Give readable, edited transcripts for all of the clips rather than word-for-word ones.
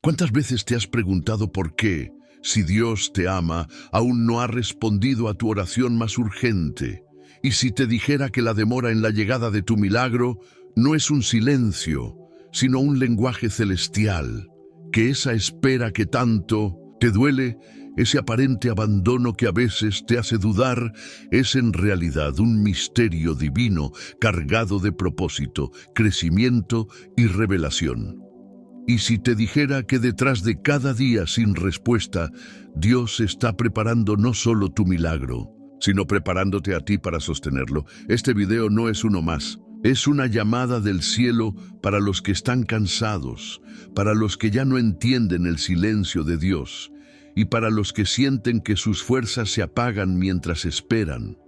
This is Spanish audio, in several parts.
¿Cuántas veces te has preguntado por qué, si Dios te ama, aún no ha respondido a tu oración más urgente? Y si te dijera que la demora en la llegada de tu milagro no es un silencio, sino un lenguaje celestial, que esa espera que tanto te duele, ese aparente abandono que a veces te hace dudar, es en realidad un misterio divino cargado de propósito, crecimiento y revelación. Y si te dijera que detrás de cada día sin respuesta, Dios está preparando no solo tu milagro, sino preparándote a ti para sostenerlo. Este video no es uno más. Es una llamada del cielo para los que están cansados, para los que ya no entienden el silencio de Dios y para los que sienten que sus fuerzas se apagan mientras esperan.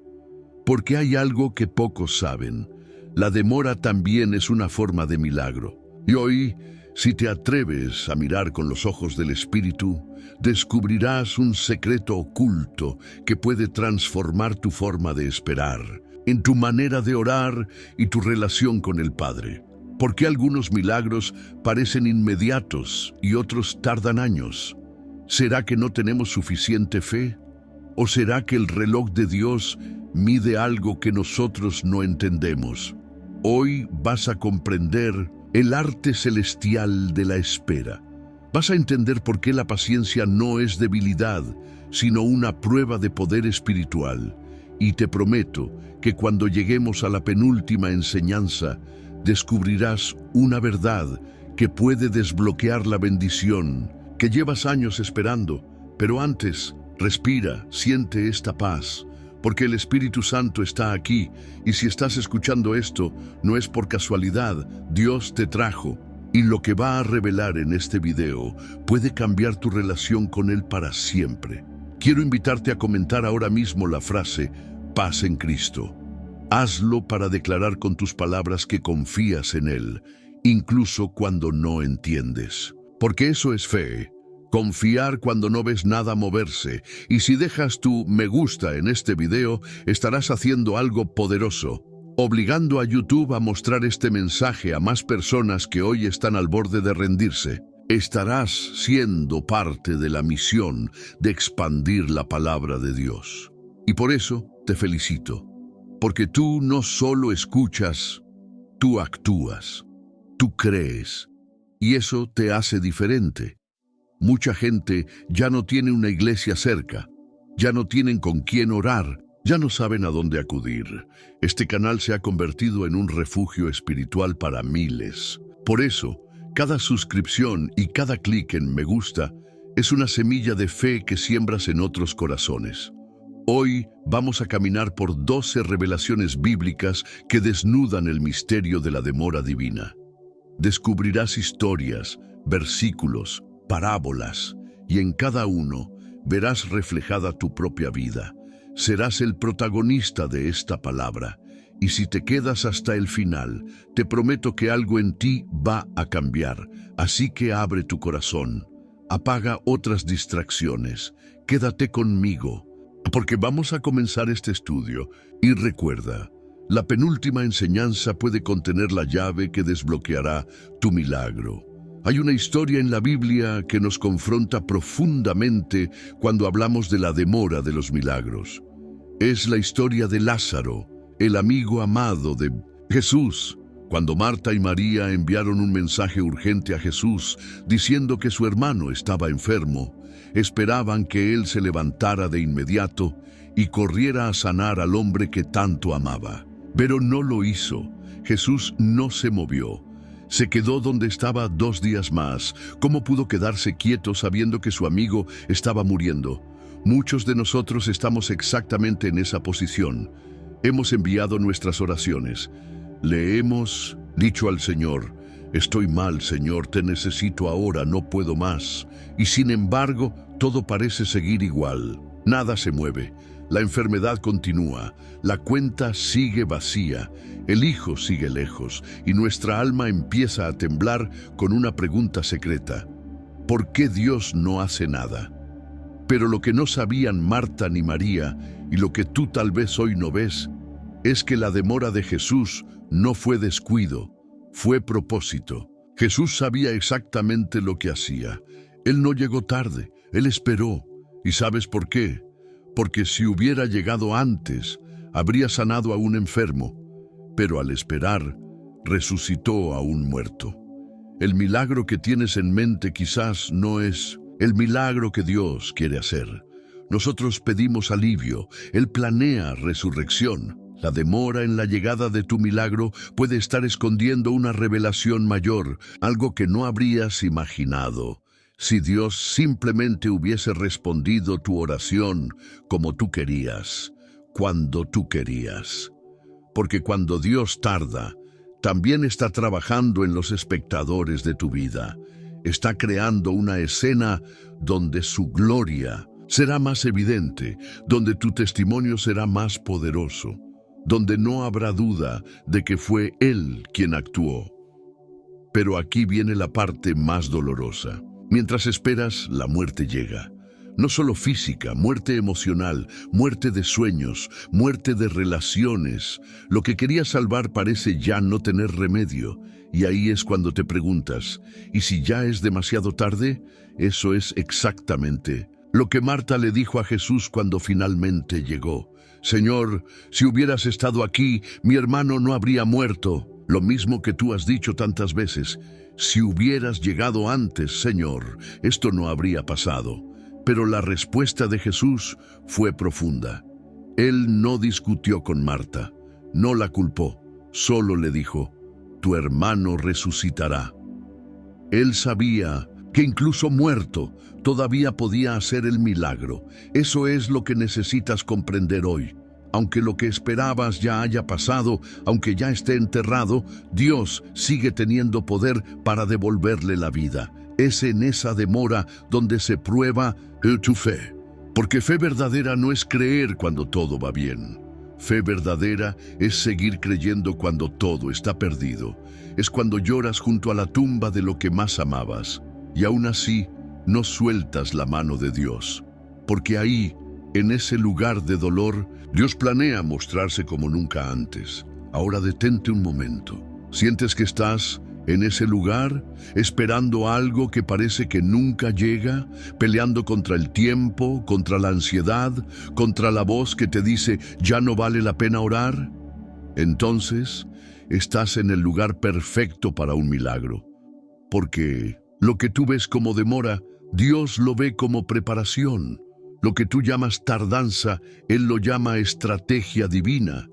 Porque hay algo que pocos saben. La demora también es una forma de milagro. Y hoy, si te atreves a mirar con los ojos del Espíritu, descubrirás un secreto oculto que puede transformar tu forma de esperar, en tu manera de orar y tu relación con el Padre. ¿Por qué algunos milagros parecen inmediatos y otros tardan años? ¿Será que no tenemos suficiente fe? ¿O será que el reloj de Dios mide algo que nosotros no entendemos? Hoy vas a comprender el arte celestial de la espera. Vas a entender por qué la paciencia no es debilidad, sino una prueba de poder espiritual. Y te prometo que cuando lleguemos a la penúltima enseñanza, descubrirás una verdad que puede desbloquear la bendición que llevas años esperando. Pero antes, respira, siente esta paz, porque el Espíritu Santo está aquí, y si estás escuchando esto, no es por casualidad, Dios te trajo, y lo que va a revelar en este video puede cambiar tu relación con Él para siempre. Quiero invitarte a comentar ahora mismo la frase, paz en Cristo. Hazlo para declarar con tus palabras que confías en Él, incluso cuando no entiendes. Porque eso es fe. Confiar cuando no ves nada moverse. Y si dejas tu me gusta en este video, estarás haciendo algo poderoso, obligando a YouTube a mostrar este mensaje a más personas que hoy están al borde de rendirse. Estarás siendo parte de la misión de expandir la palabra de Dios. Y por eso te felicito, porque tú no solo escuchas, tú actúas, tú crees, y eso te hace diferente. Mucha gente ya no tiene una iglesia cerca, ya no tienen con quién orar, ya no saben a dónde acudir. Este canal se ha convertido en un refugio espiritual para miles. Por eso, cada suscripción y cada clic en me gusta es una semilla de fe que siembras en otros corazones. Hoy vamos a caminar por 12 revelaciones bíblicas que desnudan el misterio de la demora divina. Descubrirás historias, versículos, parábolas, y en cada uno verás reflejada tu propia vida. Serás el protagonista de esta palabra, y si te quedas hasta el final, te prometo que algo en ti va a cambiar. Así que abre tu corazón, apaga otras distracciones, quédate conmigo, porque vamos a comenzar este estudio. Y recuerda, la penúltima enseñanza puede contener la llave que desbloqueará tu milagro. Hay una historia en la Biblia que nos confronta profundamente cuando hablamos de la demora de los milagros. Es la historia de Lázaro, el amigo amado de Jesús. Cuando Marta y María enviaron un mensaje urgente a Jesús diciendo que su hermano estaba enfermo, esperaban que él se levantara de inmediato y corriera a sanar al hombre que tanto amaba. Pero no lo hizo. Jesús no se movió. Se quedó donde estaba 2 días más. ¿Cómo pudo quedarse quieto sabiendo que su amigo estaba muriendo? Muchos de nosotros estamos exactamente en esa posición. Hemos enviado nuestras oraciones. Le hemos dicho al Señor, estoy mal, Señor, te necesito ahora, no puedo más. Y sin embargo, todo parece seguir igual. Nada se mueve. La enfermedad continúa, la cuenta sigue vacía, el hijo sigue lejos y nuestra alma empieza a temblar con una pregunta secreta. ¿Por qué Dios no hace nada? Pero lo que no sabían Marta ni María, y lo que tú tal vez hoy no ves, es que la demora de Jesús no fue descuido, fue propósito. Jesús sabía exactamente lo que hacía. Él no llegó tarde, Él esperó. ¿Y sabes por qué? Porque si hubiera llegado antes, habría sanado a un enfermo, pero al esperar, resucitó a un muerto. El milagro que tienes en mente quizás no es el milagro que Dios quiere hacer. Nosotros pedimos alivio, Él planea resurrección. La demora en la llegada de tu milagro puede estar escondiendo una revelación mayor, algo que no habrías imaginado. Si Dios simplemente hubiese respondido tu oración como tú querías, cuando tú querías. Porque cuando Dios tarda, también está trabajando en los espectadores de tu vida. Está creando una escena donde su gloria será más evidente, donde tu testimonio será más poderoso, donde no habrá duda de que fue Él quien actuó. Pero aquí viene la parte más dolorosa. Mientras esperas, la muerte llega. No solo física, muerte emocional, muerte de sueños, muerte de relaciones. Lo que querías salvar parece ya no tener remedio. Y ahí es cuando te preguntas, ¿y si ya es demasiado tarde? Eso es exactamente lo que Marta le dijo a Jesús cuando finalmente llegó. Señor, si hubieras estado aquí, mi hermano no habría muerto. Lo mismo que tú has dicho tantas veces. Si hubieras llegado antes, Señor, esto no habría pasado. Pero la respuesta de Jesús fue profunda. Él no discutió con Marta, no la culpó, solo le dijo, tu hermano resucitará. Él sabía que incluso muerto todavía podía hacer el milagro. Eso es lo que necesitas comprender hoy. Aunque lo que esperabas ya haya pasado, aunque ya esté enterrado, Dios sigue teniendo poder para devolverle la vida. Es en esa demora donde se prueba tu fe. Porque fe verdadera no es creer cuando todo va bien. Fe verdadera es seguir creyendo cuando todo está perdido. Es cuando lloras junto a la tumba de lo que más amabas. Y aún así, no sueltas la mano de Dios. Porque ahí, en ese lugar de dolor, Dios planea mostrarse como nunca antes. Ahora detente un momento. ¿Sientes que estás en ese lugar, esperando algo que parece que nunca llega, peleando contra el tiempo, contra la ansiedad, contra la voz que te dice, ya no vale la pena orar? Entonces, estás en el lugar perfecto para un milagro. Porque lo que tú ves como demora, Dios lo ve como preparación. Lo que tú llamas tardanza, Él lo llama estrategia divina.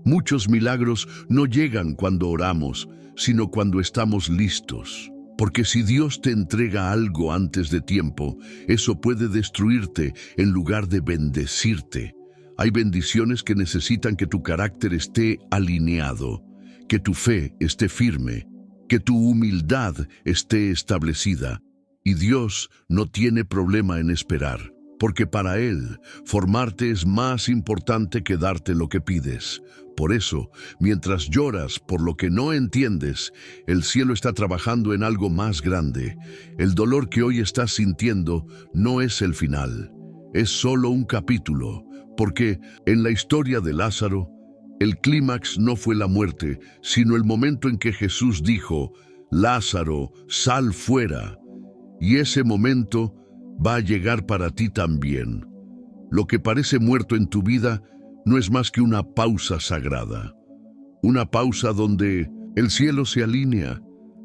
Muchos milagros no llegan cuando oramos, sino cuando estamos listos. Porque si Dios te entrega algo antes de tiempo, eso puede destruirte en lugar de bendecirte. Hay bendiciones que necesitan que tu carácter esté alineado, que tu fe esté firme, que tu humildad esté establecida. Y Dios no tiene problema en esperar. Porque para Él, formarte es más importante que darte lo que pides. Por eso, mientras lloras por lo que no entiendes, el cielo está trabajando en algo más grande. El dolor que hoy estás sintiendo no es el final, es solo un capítulo. Porque en la historia de Lázaro, el clímax no fue la muerte, sino el momento en que Jesús dijo, Lázaro, sal fuera. Y ese momento va a llegar para ti también. Lo que parece muerto en tu vida no es más que una pausa sagrada. Una pausa donde el cielo se alinea,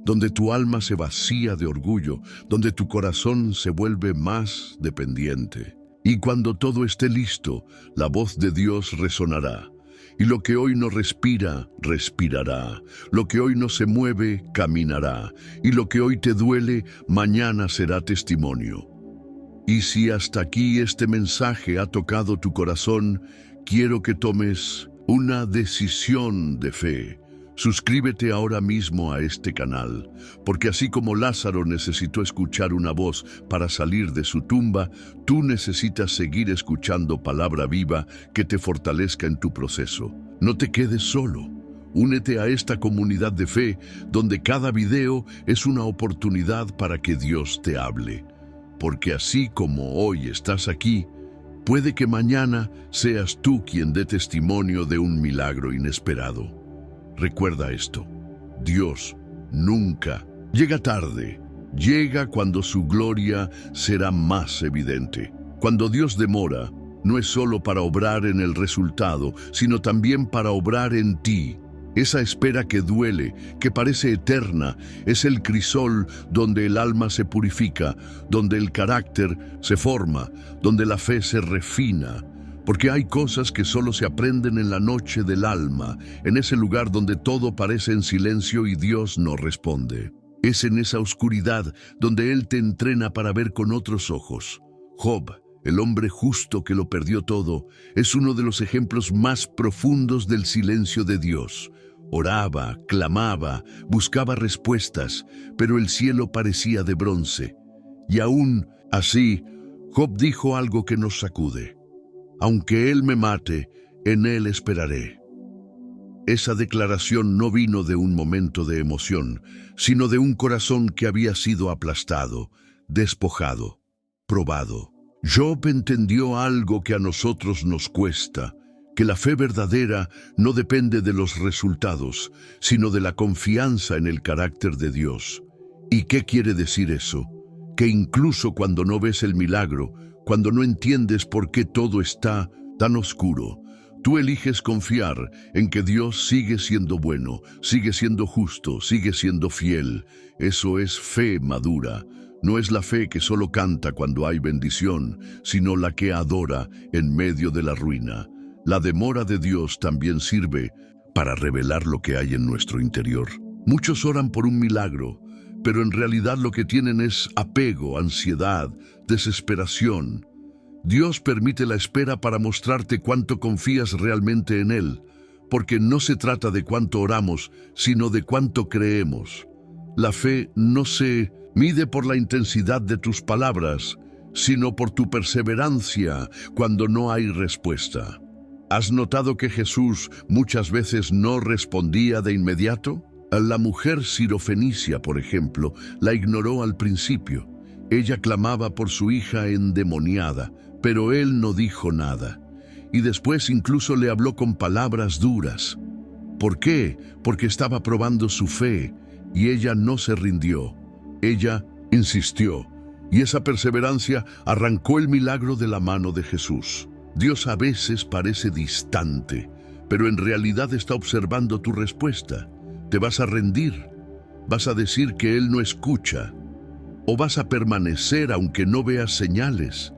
donde tu alma se vacía de orgullo, donde tu corazón se vuelve más dependiente. Y cuando todo esté listo, la voz de Dios resonará. Y lo que hoy no respira, respirará. Lo que hoy no se mueve, caminará. Y lo que hoy te duele, mañana será testimonio. Y si hasta aquí este mensaje ha tocado tu corazón, quiero que tomes una decisión de fe. Suscríbete ahora mismo a este canal, porque así como Lázaro necesitó escuchar una voz para salir de su tumba, tú necesitas seguir escuchando palabra viva que te fortalezca en tu proceso. No te quedes solo. Únete a esta comunidad de fe, donde cada video es una oportunidad para que Dios te hable. Porque así como hoy estás aquí, puede que mañana seas tú quien dé testimonio de un milagro inesperado. Recuerda esto, Dios nunca Llega tarde, llega cuando su gloria será más evidente. Cuando Dios demora, no es solo para obrar en el resultado, sino también para obrar en ti. Esa espera que duele, que parece eterna, es el crisol donde el alma se purifica, donde el carácter se forma, donde la fe se refina. Porque hay cosas que solo se aprenden en la noche del alma, en ese lugar donde todo parece en silencio y Dios no responde. Es en esa oscuridad donde Él te entrena para ver con otros ojos. Job, el hombre justo que lo perdió todo, es uno de los ejemplos más profundos del silencio de Dios. Oraba, clamaba, buscaba respuestas, pero el cielo parecía de bronce. Y aún así, Job dijo algo que nos sacude. Aunque Él me mate, en Él esperaré. Esa declaración no vino de un momento de emoción, sino de un corazón que había sido aplastado, despojado, probado. Job entendió algo que a nosotros nos cuesta, que la fe verdadera no depende de los resultados, sino de la confianza en el carácter de Dios. ¿Y qué quiere decir eso? Que incluso cuando no ves el milagro, cuando no entiendes por qué todo está tan oscuro, tú eliges confiar en que Dios sigue siendo bueno, sigue siendo justo, sigue siendo fiel. Eso es fe madura. No es la fe que solo canta cuando hay bendición, sino la que adora en medio de la ruina. La demora de Dios también sirve para revelar lo que hay en nuestro interior. Muchos oran por un milagro, pero en realidad lo que tienen es apego, ansiedad, desesperación. Dios permite la espera para mostrarte cuánto confías realmente en Él, porque no se trata de cuánto oramos, sino de cuánto creemos. La fe no se mide por la intensidad de tus palabras, sino por tu perseverancia cuando no hay respuesta. ¿Has notado que Jesús muchas veces no respondía de inmediato? La mujer sirofenicia, por ejemplo, la ignoró al principio. Ella clamaba por su hija endemoniada, pero él no dijo nada. Y después incluso le habló con palabras duras. ¿Por qué? Porque estaba probando su fe, y ella no se rindió. Ella insistió, y esa perseverancia arrancó el milagro de la mano de Jesús. Dios a veces parece distante, pero en realidad está observando tu respuesta. ¿Te vas a rendir? ¿Vas a decir que Él no escucha? ¿O vas a permanecer aunque no veas señales?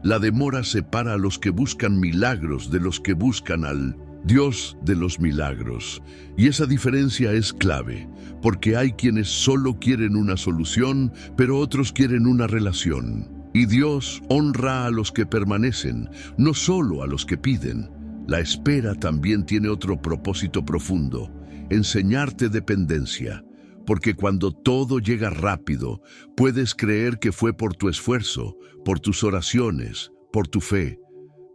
La demora separa a los que buscan milagros de los que buscan al Dios de los milagros. Y esa diferencia es clave, porque hay quienes solo quieren una solución, pero otros quieren una relación. Y Dios honra a los que permanecen, no solo a los que piden. La espera también tiene otro propósito profundo: enseñarte dependencia, porque cuando todo llega rápido, puedes creer que fue por tu esfuerzo, por tus oraciones, por tu fe.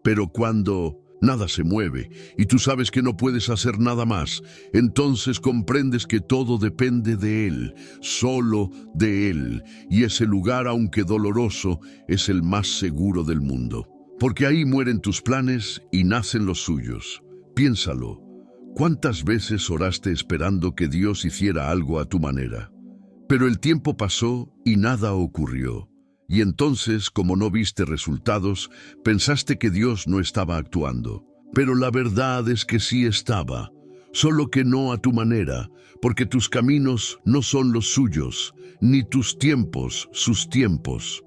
Pero cuando nada se mueve y tú sabes que no puedes hacer nada más, entonces comprendes que todo depende de Él, solo de Él, y ese lugar, aunque doloroso, es el más seguro del mundo. Porque ahí mueren tus planes y nacen los suyos. Piénsalo. ¿Cuántas veces oraste esperando que Dios hiciera algo a tu manera? Pero el tiempo pasó y nada ocurrió. Y entonces, como no viste resultados, pensaste que Dios no estaba actuando. Pero la verdad es que sí estaba, solo que no a tu manera, porque tus caminos no son los suyos, ni tus tiempos sus tiempos.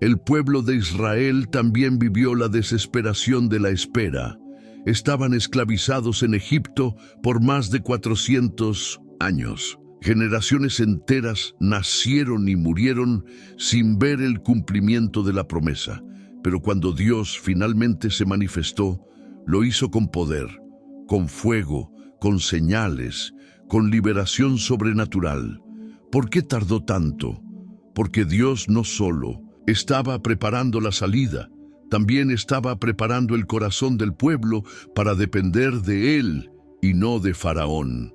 El pueblo de Israel también vivió la desesperación de la espera. Estaban esclavizados en Egipto por más de 400 años. Generaciones enteras nacieron y murieron sin ver el cumplimiento de la promesa. Pero cuando Dios finalmente se manifestó, lo hizo con poder, con fuego, con señales, con liberación sobrenatural. ¿Por qué tardó tanto? Porque Dios no solo estaba preparando la salida, también estaba preparando el corazón del pueblo para depender de Él y no de Faraón.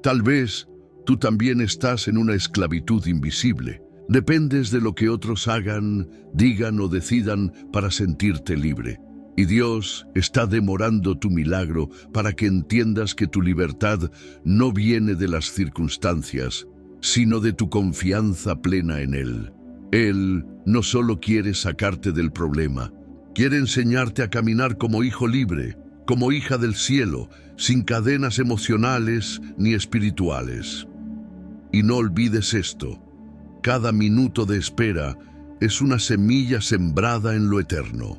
Tal vez tú también estás en una esclavitud invisible. Dependes de lo que otros hagan, digan o decidan para sentirte libre. Y Dios está demorando tu milagro para que entiendas que tu libertad no viene de las circunstancias, sino de tu confianza plena en Él. Él no solo quiere sacarte del problema, quiere enseñarte a caminar como hijo libre, como hija del cielo, sin cadenas emocionales ni espirituales. Y no olvides esto: cada minuto de espera es una semilla sembrada en lo eterno.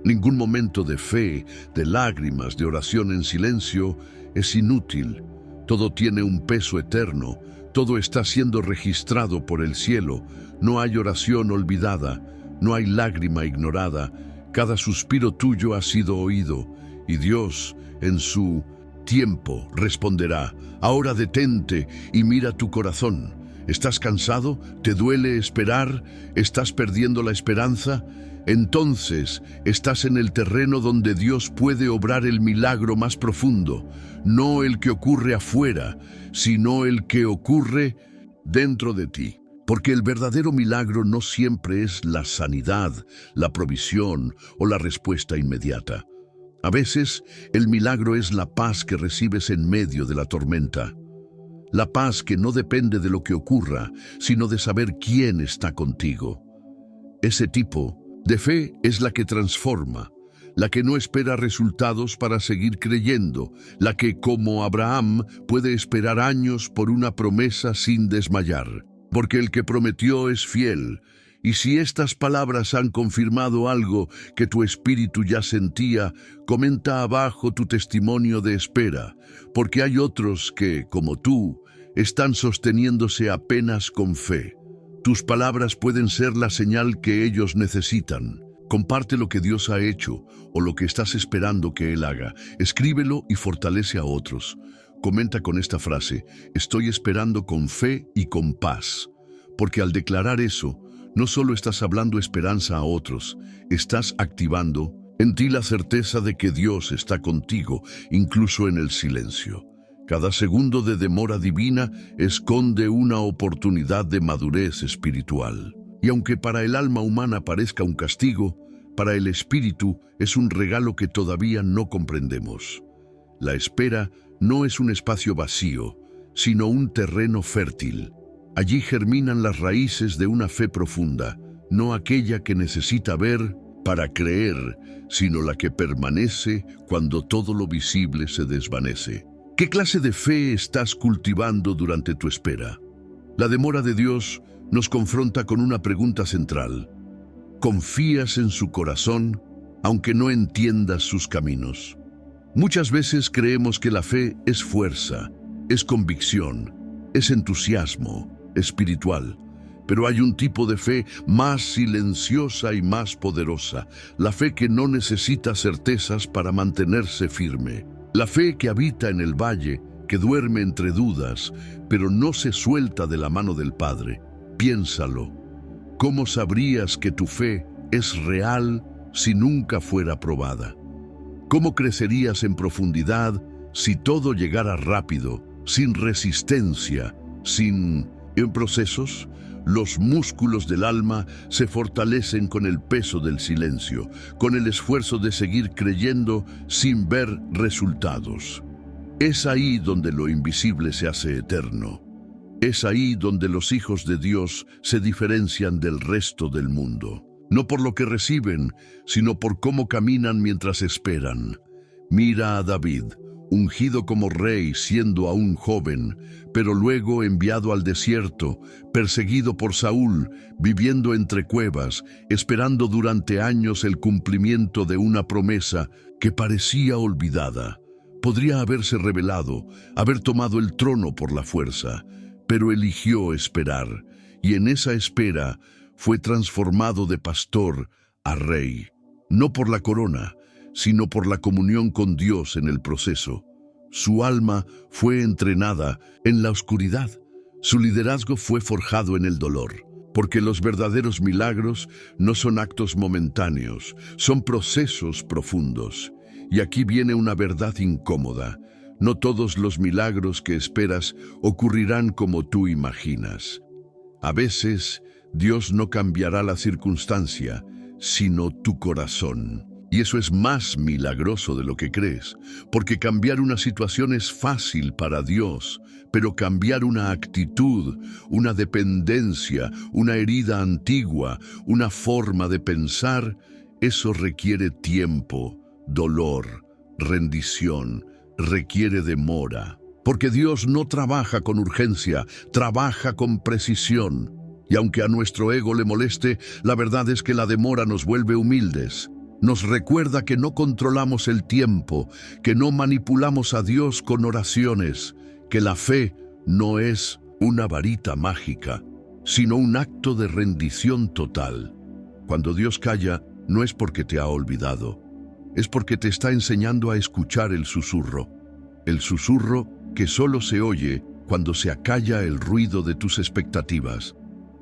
Ningún momento de fe, de lágrimas, de oración en silencio es inútil. Todo tiene un peso eterno, todo está siendo registrado por el cielo. No hay oración olvidada, no hay lágrima ignorada. Cada suspiro tuyo ha sido oído, y Dios, en su tiempo, responderá. Ahora detente y mira tu corazón. ¿Estás cansado? ¿Te duele esperar? ¿Estás perdiendo la esperanza? Entonces estás en el terreno donde Dios puede obrar el milagro más profundo, no el que ocurre afuera, sino el que ocurre dentro de ti. Porque el verdadero milagro no siempre es la sanidad, la provisión o la respuesta inmediata. A veces, el milagro es la paz que recibes en medio de la tormenta. La paz que no depende de lo que ocurra, sino de saber quién está contigo. Ese tipo de fe es la que transforma, la que no espera resultados para seguir creyendo, la que, como Abraham, puede esperar años por una promesa sin desmayar. Porque el que prometió es fiel, y si estas palabras han confirmado algo que tu espíritu ya sentía, comenta abajo tu testimonio de espera, porque hay otros que, como tú, están sosteniéndose apenas con fe. Tus palabras pueden ser la señal que ellos necesitan. Comparte lo que Dios ha hecho o lo que estás esperando que Él haga. Escríbelo y fortalece a otros. Comenta con esta frase: estoy esperando con fe y con paz. Porque al declarar eso, no solo estás hablando esperanza a otros, estás activando en ti la certeza de que Dios está contigo, incluso en el silencio. Cada segundo de demora divina esconde una oportunidad de madurez espiritual. Y aunque para el alma humana parezca un castigo, para el espíritu es un regalo que todavía no comprendemos. La espera no es un espacio vacío, sino un terreno fértil. Allí germinan las raíces de una fe profunda, no aquella que necesita ver para creer, sino la que permanece cuando todo lo visible se desvanece. ¿Qué clase de fe estás cultivando durante tu espera? La demora de Dios nos confronta con una pregunta central. ¿Confías en su corazón, aunque no entiendas sus caminos? Muchas veces creemos que la fe es fuerza, es convicción, es entusiasmo espiritual. Pero hay un tipo de fe más silenciosa y más poderosa, la fe que no necesita certezas para mantenerse firme. La fe que habita en el valle, que duerme entre dudas, pero no se suelta de la mano del Padre. Piénsalo. ¿Cómo sabrías que tu fe es real si nunca fuera probada? ¿Cómo crecerías en profundidad si todo llegara rápido, sin resistencia, sin procesos? Los músculos del alma se fortalecen con el peso del silencio, con el esfuerzo de seguir creyendo sin ver resultados. Es ahí donde lo invisible se hace eterno. Es ahí donde los hijos de Dios se diferencian del resto del mundo. No por lo que reciben, sino por cómo caminan mientras esperan. Mira a David, ungido como rey siendo aún joven, pero luego enviado al desierto, perseguido por Saúl, viviendo entre cuevas, esperando durante años el cumplimiento de una promesa que parecía olvidada. Podría haberse rebelado, haber tomado el trono por la fuerza, pero eligió esperar, y en esa espera fue transformado de pastor a rey, no por la corona, sino por la comunión con Dios en el proceso. Su alma fue entrenada en la oscuridad. Su liderazgo fue forjado en el dolor, porque los verdaderos milagros no son actos momentáneos, son procesos profundos. Y aquí viene una verdad incómoda. No todos los milagros que esperas ocurrirán como tú imaginas. A veces, Dios no cambiará la circunstancia, sino tu corazón. Y eso es más milagroso de lo que crees, porque cambiar una situación es fácil para Dios, pero cambiar una actitud, una dependencia, una herida antigua, una forma de pensar, eso requiere tiempo, dolor, rendición, requiere demora. Porque Dios no trabaja con urgencia, trabaja con precisión. Y aunque a nuestro ego le moleste, la verdad es que la demora nos vuelve humildes. Nos recuerda que no controlamos el tiempo, que no manipulamos a Dios con oraciones, que la fe no es una varita mágica, sino un acto de rendición total. Cuando Dios calla, no es porque te ha olvidado, es porque te está enseñando a escuchar el susurro que solo se oye cuando se acalla el ruido de tus expectativas.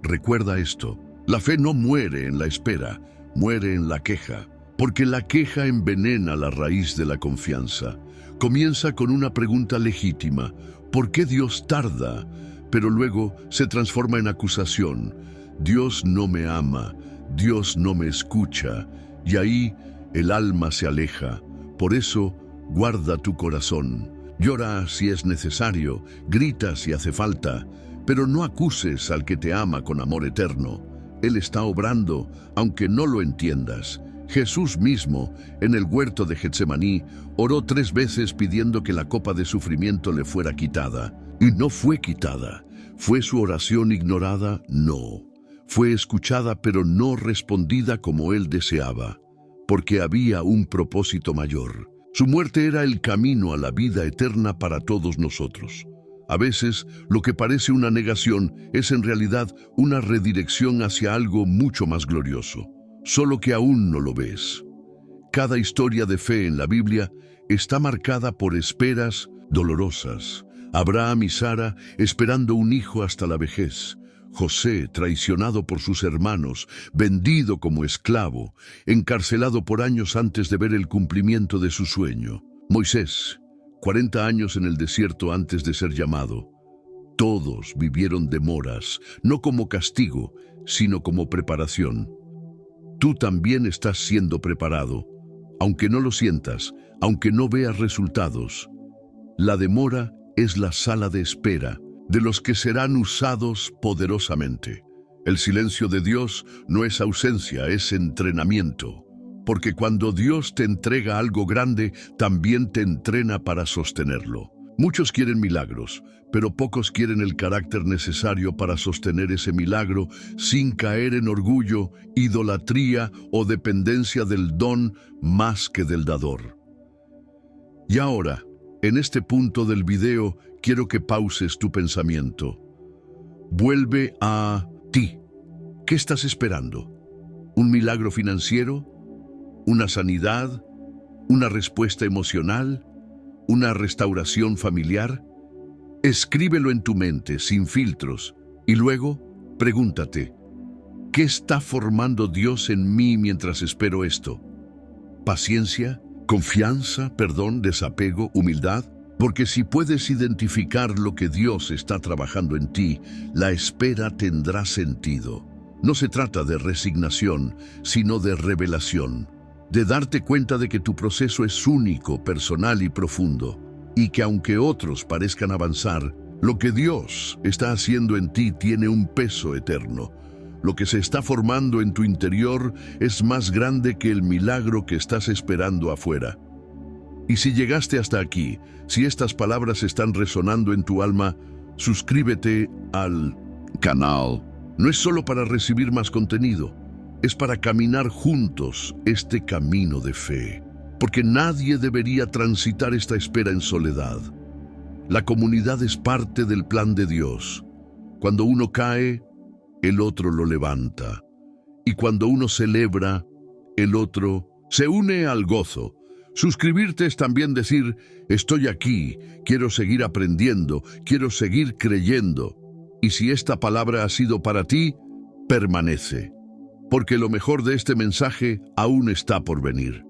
Recuerda esto, la fe no muere en la espera, muere en la queja, porque la queja envenena la raíz de la confianza. Comienza con una pregunta legítima, ¿por qué Dios tarda? Pero luego se transforma en acusación. Dios no me ama, Dios no me escucha, y ahí el alma se aleja. Por eso, guarda tu corazón. Llora si es necesario, grita si hace falta, pero no acuses al que te ama con amor eterno. Él está obrando, aunque no lo entiendas. Jesús mismo, en el huerto de Getsemaní, oró 3 veces pidiendo que la copa de sufrimiento le fuera quitada. Y no fue quitada. ¿Fue su oración ignorada? No. Fue escuchada pero no respondida como él deseaba, porque había un propósito mayor. Su muerte era el camino a la vida eterna para todos nosotros. A veces, lo que parece una negación es en realidad una redirección hacia algo mucho más glorioso, solo que aún no lo ves. Cada historia de fe en la Biblia está marcada por esperas dolorosas. Abraham y Sara esperando un hijo hasta la vejez. José, traicionado por sus hermanos, vendido como esclavo, encarcelado por años antes de ver el cumplimiento de su sueño. Moisés, 40 años en el desierto antes de ser llamado. Todos vivieron demoras, no como castigo, sino como preparación. Tú también estás siendo preparado, aunque no lo sientas, aunque no veas resultados. La demora es la sala de espera de los que serán usados poderosamente. El silencio de Dios no es ausencia, es entrenamiento. Porque cuando Dios te entrega algo grande, también te entrena para sostenerlo. Muchos quieren milagros, pero pocos quieren el carácter necesario para sostener ese milagro sin caer en orgullo, idolatría o dependencia del don más que del dador. Y ahora, en este punto del video, quiero que pauses tu pensamiento. Vuelve a ti. ¿Qué estás esperando? ¿Un milagro financiero? ¿Una sanidad? ¿Una respuesta emocional? ¿Una restauración familiar? Escríbelo en tu mente, sin filtros, y luego pregúntate, ¿qué está formando Dios en mí mientras espero esto? ¿Paciencia? ¿Confianza? ¿Perdón? ¿Desapego? ¿Humildad? Porque si puedes identificar lo que Dios está trabajando en ti, la espera tendrá sentido. No se trata de resignación, sino de revelación. De darte cuenta de que tu proceso es único, personal y profundo, y que aunque otros parezcan avanzar, lo que Dios está haciendo en ti tiene un peso eterno. Lo que se está formando en tu interior es más grande que el milagro que estás esperando afuera. Y si llegaste hasta aquí, si estas palabras están resonando en tu alma, suscríbete al canal. No es solo para recibir más contenido, es para caminar juntos este camino de fe. Porque nadie debería transitar esta espera en soledad. La comunidad es parte del plan de Dios. Cuando uno cae, el otro lo levanta. Y cuando uno celebra, el otro se une al gozo. Suscribirte es también decir, estoy aquí, quiero seguir aprendiendo, quiero seguir creyendo. Y si esta palabra ha sido para ti, permanece. Porque lo mejor de este mensaje aún está por venir.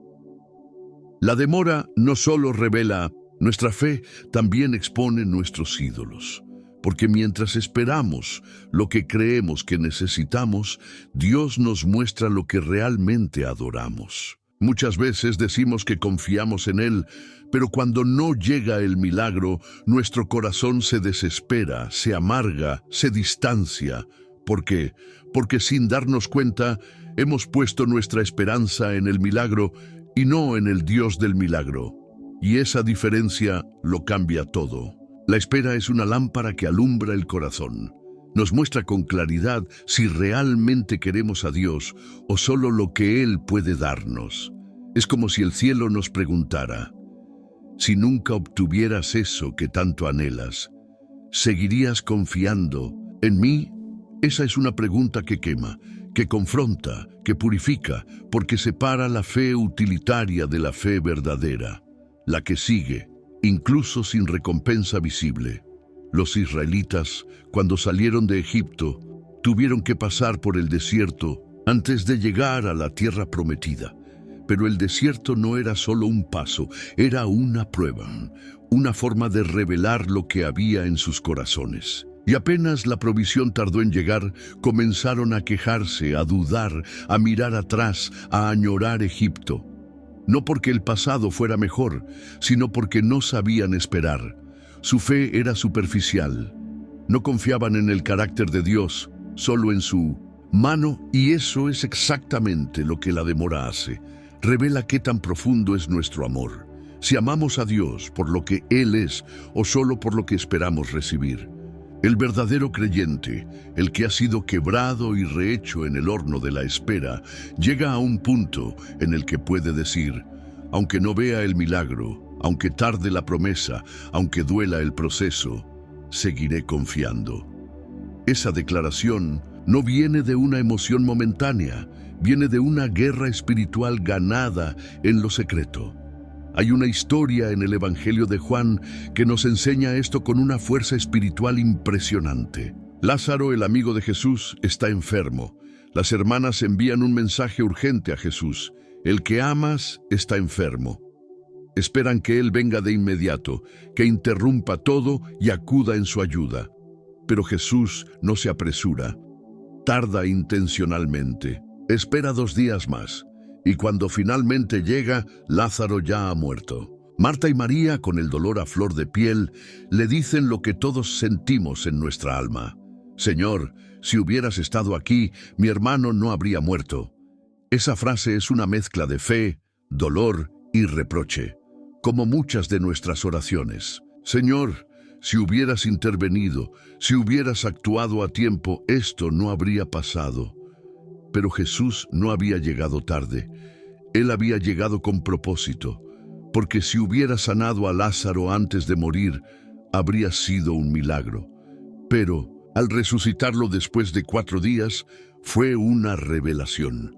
La demora no solo revela nuestra fe, también expone nuestros ídolos. Porque mientras esperamos lo que creemos que necesitamos, Dios nos muestra lo que realmente adoramos. Muchas veces decimos que confiamos en Él, pero cuando no llega el milagro, nuestro corazón se desespera, se amarga, se distancia. ¿Por qué? Porque sin darnos cuenta, hemos puesto nuestra esperanza en el milagro y no en el Dios del milagro. Y esa diferencia lo cambia todo. La espera es una lámpara que alumbra el corazón. Nos muestra con claridad si realmente queremos a Dios o solo lo que Él puede darnos. Es como si el cielo nos preguntara: si nunca obtuvieras eso que tanto anhelas, ¿seguirías confiando en mí? Esa es una pregunta que quema, que confronta, que purifica, porque separa la fe utilitaria de la fe verdadera, la que sigue, incluso sin recompensa visible. Los israelitas, cuando salieron de Egipto, tuvieron que pasar por el desierto antes de llegar a la tierra prometida. Pero el desierto no era solo un paso, era una prueba, una forma de revelar lo que había en sus corazones. Y apenas la provisión tardó en llegar, comenzaron a quejarse, a dudar, a mirar atrás, a añorar Egipto. No porque el pasado fuera mejor, sino porque no sabían esperar. Su fe era superficial. No confiaban en el carácter de Dios, solo en su mano, y eso es exactamente lo que la demora hace. Revela qué tan profundo es nuestro amor. Si amamos a Dios por lo que Él es o solo por lo que esperamos recibir. El verdadero creyente, el que ha sido quebrado y rehecho en el horno de la espera, llega a un punto en el que puede decir: aunque no vea el milagro, aunque tarde la promesa, aunque duela el proceso, seguiré confiando. Esa declaración no viene de una emoción momentánea, viene de una guerra espiritual ganada en lo secreto. Hay una historia en el Evangelio de Juan que nos enseña esto con una fuerza espiritual impresionante. Lázaro, el amigo de Jesús, está enfermo. Las hermanas envían un mensaje urgente a Jesús: el que amas está enfermo. Esperan que Él venga de inmediato, que interrumpa todo y acuda en su ayuda. Pero Jesús no se apresura, tarda intencionalmente. Espera 2 días más, y cuando finalmente llega, Lázaro ya ha muerto. Marta y María, con el dolor a flor de piel, le dicen lo que todos sentimos en nuestra alma: Señor, si hubieras estado aquí, mi hermano no habría muerto. Esa frase es una mezcla de fe, dolor y reproche, como muchas de nuestras oraciones. Señor, si hubieras intervenido, si hubieras actuado a tiempo, esto no habría pasado. Pero Jesús no había llegado tarde. Él había llegado con propósito, porque si hubiera sanado a Lázaro antes de morir, habría sido un milagro. Pero al resucitarlo después de 4 días, fue una revelación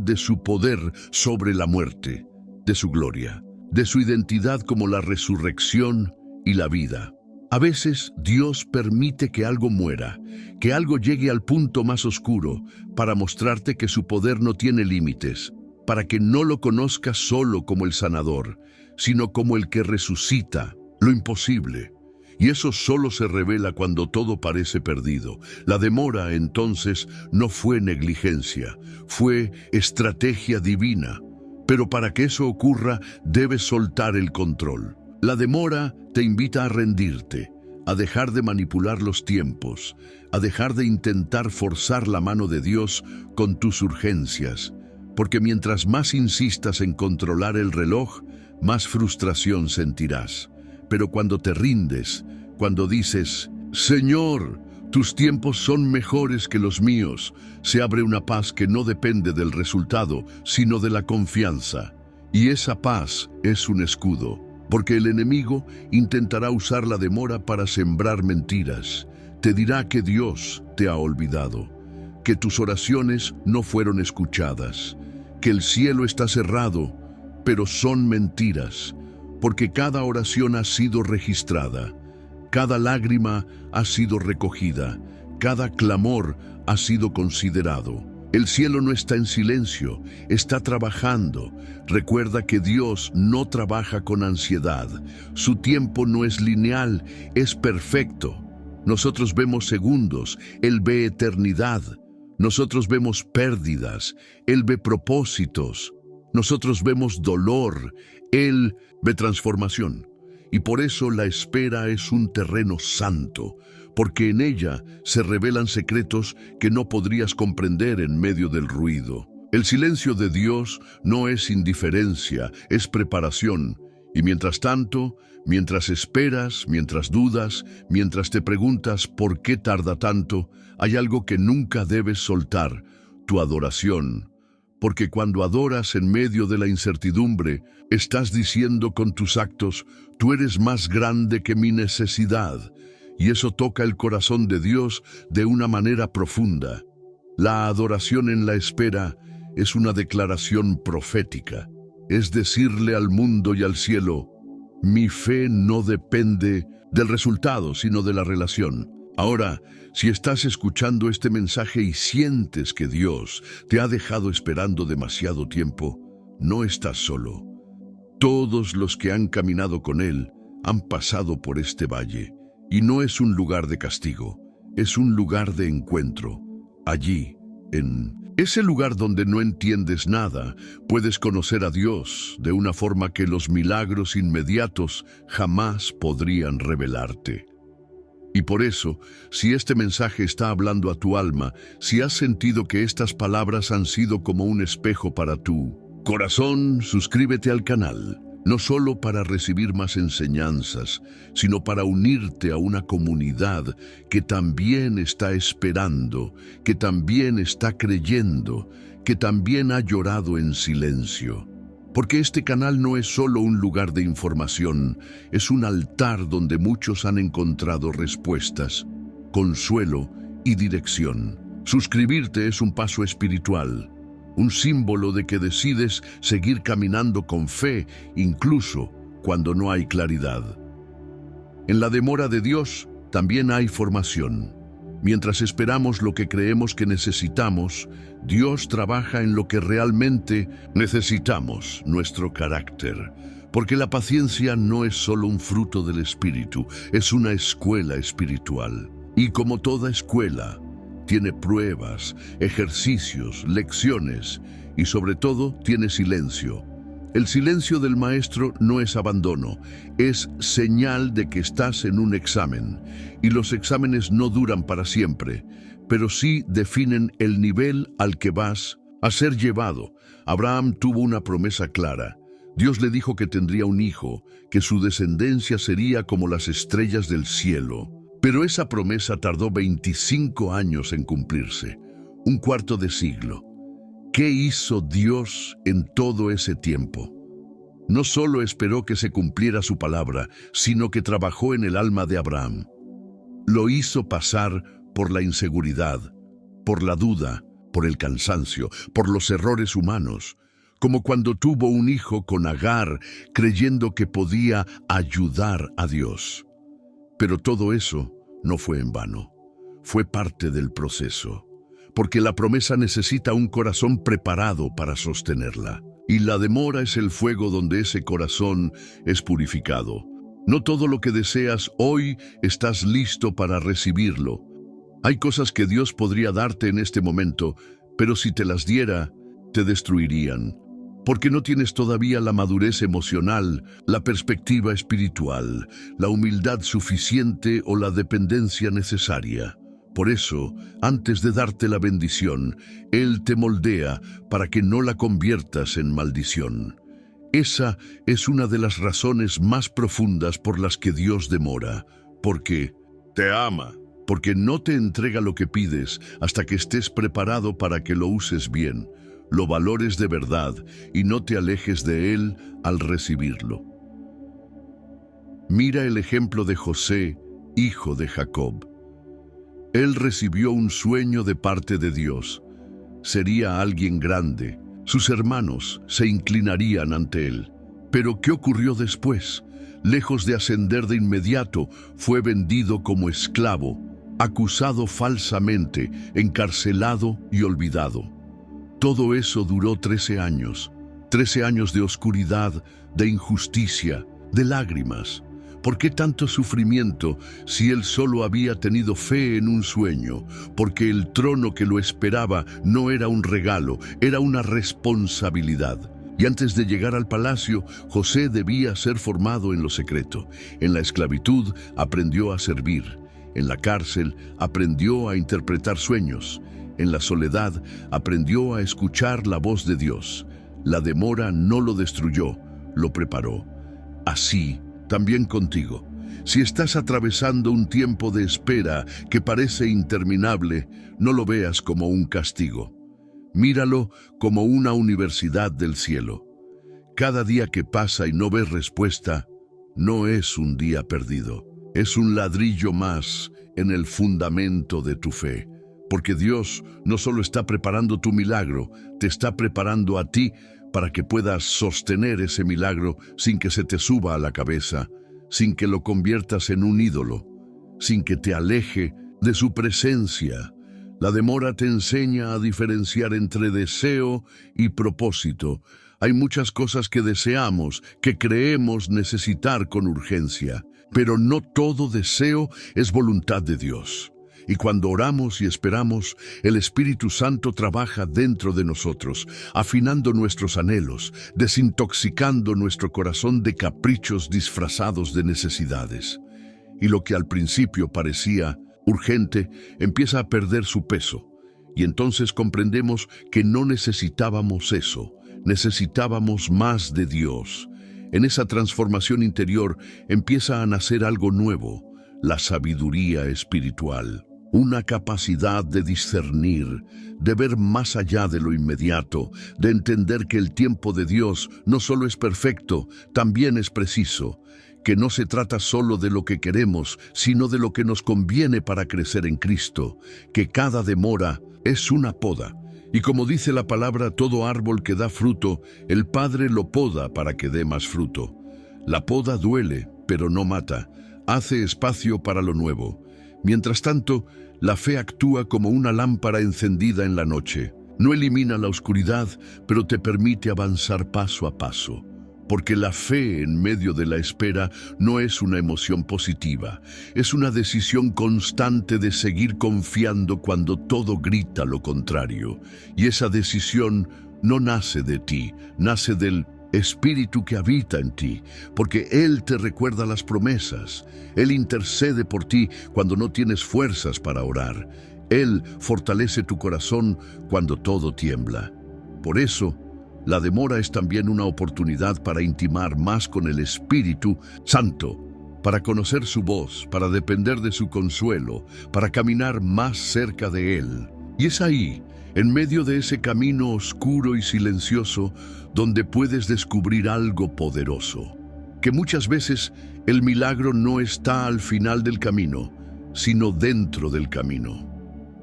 de su poder sobre la muerte, de su gloria, de su identidad como la resurrección y la vida. A veces Dios permite que algo muera, que algo llegue al punto más oscuro, para mostrarte que su poder no tiene límites, para que no lo conozcas solo como el sanador, sino como el que resucita lo imposible. Y eso solo se revela cuando todo parece perdido. La demora, entonces, no fue negligencia, fue estrategia divina. Pero para que eso ocurra, debes soltar el control. La demora te invita a rendirte, a dejar de manipular los tiempos, a dejar de intentar forzar la mano de Dios con tus urgencias, porque mientras más insistas en controlar el reloj, más frustración sentirás. Pero cuando te rindes, cuando dices: Señor, tus tiempos son mejores que los míos, se abre una paz que no depende del resultado, sino de la confianza. Y esa paz es un escudo. Porque el enemigo intentará usar la demora para sembrar mentiras. Te dirá que Dios te ha olvidado, que tus oraciones no fueron escuchadas, que el cielo está cerrado, pero son mentiras, porque cada oración ha sido registrada, cada lágrima ha sido recogida, cada clamor ha sido considerado. El cielo no está en silencio, está trabajando. Recuerda que Dios no trabaja con ansiedad. Su tiempo no es lineal, es perfecto. Nosotros vemos segundos, Él ve eternidad. Nosotros vemos pérdidas, Él ve propósitos. Nosotros vemos dolor, Él ve transformación. Y por eso la espera es un terreno santo, porque en ella se revelan secretos que no podrías comprender en medio del ruido. El silencio de Dios no es indiferencia, es preparación. Y mientras tanto, mientras esperas, mientras dudas, mientras te preguntas por qué tarda tanto, hay algo que nunca debes soltar: tu adoración. Porque cuando adoras en medio de la incertidumbre, estás diciendo con tus actos: tú eres más grande que mi necesidad. Y eso toca el corazón de Dios de una manera profunda. La adoración en la espera es una declaración profética. Es decirle al mundo y al cielo: mi fe no depende del resultado, sino de la relación. Ahora, si estás escuchando este mensaje y sientes que Dios te ha dejado esperando demasiado tiempo, no estás solo. Todos los que han caminado con Él han pasado por este valle, y no es un lugar de castigo, es un lugar de encuentro. Allí, en ese lugar donde no entiendes nada, puedes conocer a Dios de una forma que los milagros inmediatos jamás podrían revelarte. Y por eso, si este mensaje está hablando a tu alma, si has sentido que estas palabras han sido como un espejo para tu corazón, suscríbete al canal, no solo para recibir más enseñanzas, sino para unirte a una comunidad que también está esperando, que también está creyendo, que también ha llorado en silencio. Porque este canal no es solo un lugar de información, es un altar donde muchos han encontrado respuestas, consuelo y dirección. Suscribirte es un paso espiritual, un símbolo de que decides seguir caminando con fe, incluso cuando no hay claridad. En la demora de Dios también hay formación. Mientras esperamos lo que creemos que necesitamos, Dios trabaja en lo que realmente necesitamos: nuestro carácter. Porque la paciencia no es solo un fruto del Espíritu, es una escuela espiritual. Y como toda escuela, tiene pruebas, ejercicios, lecciones y sobre todo tiene silencio. El silencio del maestro no es abandono, es señal de que estás en un examen. Y los exámenes no duran para siempre, pero sí definen el nivel al que vas a ser llevado. Abraham tuvo una promesa clara. Dios le dijo que tendría un hijo, que su descendencia sería como las estrellas del cielo. Pero esa promesa tardó 25 años en cumplirse, un cuarto de siglo. ¿Qué hizo Dios en todo ese tiempo? No solo esperó que se cumpliera su palabra, sino que trabajó en el alma de Abraham. Lo hizo pasar por la inseguridad, por la duda, por el cansancio, por los errores humanos, como cuando tuvo un hijo con Agar, creyendo que podía ayudar a Dios. Pero todo eso no fue en vano, fue parte del proceso. Porque la promesa necesita un corazón preparado para sostenerla. Y la demora es el fuego donde ese corazón es purificado. No todo lo que deseas hoy estás listo para recibirlo. Hay cosas que Dios podría darte en este momento, pero si te las diera, te destruirían. Porque no tienes todavía la madurez emocional, la perspectiva espiritual, la humildad suficiente o la dependencia necesaria. Por eso, antes de darte la bendición, Él te moldea para que no la conviertas en maldición. Esa es una de las razones más profundas por las que Dios demora, porque te ama, porque no te entrega lo que pides hasta que estés preparado para que lo uses bien, lo valores de verdad y no te alejes de Él al recibirlo. Mira el ejemplo de José, hijo de Jacob. Él recibió un sueño de parte de Dios. Sería alguien grande. Sus hermanos se inclinarían ante él. Pero ¿qué ocurrió después? Lejos de ascender de inmediato, fue vendido como esclavo, acusado falsamente, encarcelado y olvidado. Todo eso duró 13 años. 13 años de oscuridad, de injusticia, de lágrimas. ¿Por qué tanto sufrimiento si él solo había tenido fe en un sueño? Porque el trono que lo esperaba no era un regalo, era una responsabilidad. Y antes de llegar al palacio, José debía ser formado en lo secreto. En la esclavitud aprendió a servir. En la cárcel aprendió a interpretar sueños. En la soledad aprendió a escuchar la voz de Dios. La demora no lo destruyó, lo preparó. Así, también contigo. Si estás atravesando un tiempo de espera que parece interminable, no lo veas como un castigo. Míralo como una universidad del cielo. Cada día que pasa y no ves respuesta, no es un día perdido. Es un ladrillo más en el fundamento de tu fe. Porque Dios no solo está preparando tu milagro, te está preparando a ti para que puedas sostener ese milagro sin que se te suba a la cabeza, sin que lo conviertas en un ídolo, sin que te aleje de su presencia. La demora te enseña a diferenciar entre deseo y propósito. Hay muchas cosas que deseamos, que creemos necesitar con urgencia, pero no todo deseo es voluntad de Dios. Y cuando oramos y esperamos, el Espíritu Santo trabaja dentro de nosotros, afinando nuestros anhelos, desintoxicando nuestro corazón de caprichos disfrazados de necesidades. Y lo que al principio parecía urgente empieza a perder su peso. Y entonces comprendemos que no necesitábamos eso, necesitábamos más de Dios. En esa transformación interior empieza a nacer algo nuevo, la sabiduría espiritual. Una capacidad de discernir, de ver más allá de lo inmediato, de entender que el tiempo de Dios no solo es perfecto, también es preciso, que no se trata solo de lo que queremos, sino de lo que nos conviene para crecer en Cristo, que cada demora es una poda. Y como dice la palabra, todo árbol que da fruto, el Padre lo poda para que dé más fruto. La poda duele, pero no mata, hace espacio para lo nuevo. Mientras tanto, la fe actúa como una lámpara encendida en la noche. No elimina la oscuridad, pero te permite avanzar paso a paso. Porque la fe en medio de la espera no es una emoción positiva, es una decisión constante de seguir confiando cuando todo grita lo contrario. Y esa decisión no nace de ti, nace del Espíritu que habita en ti, porque Él te recuerda las promesas. Él intercede por ti cuando no tienes fuerzas para orar. Él fortalece tu corazón cuando todo tiembla. Por eso, la demora es también una oportunidad para intimar más con el Espíritu Santo, para conocer su voz, para depender de su consuelo, para caminar más cerca de Él. Y es ahí, en medio de ese camino oscuro y silencioso, donde puedes descubrir algo poderoso. Que muchas veces el milagro no está al final del camino, sino dentro del camino.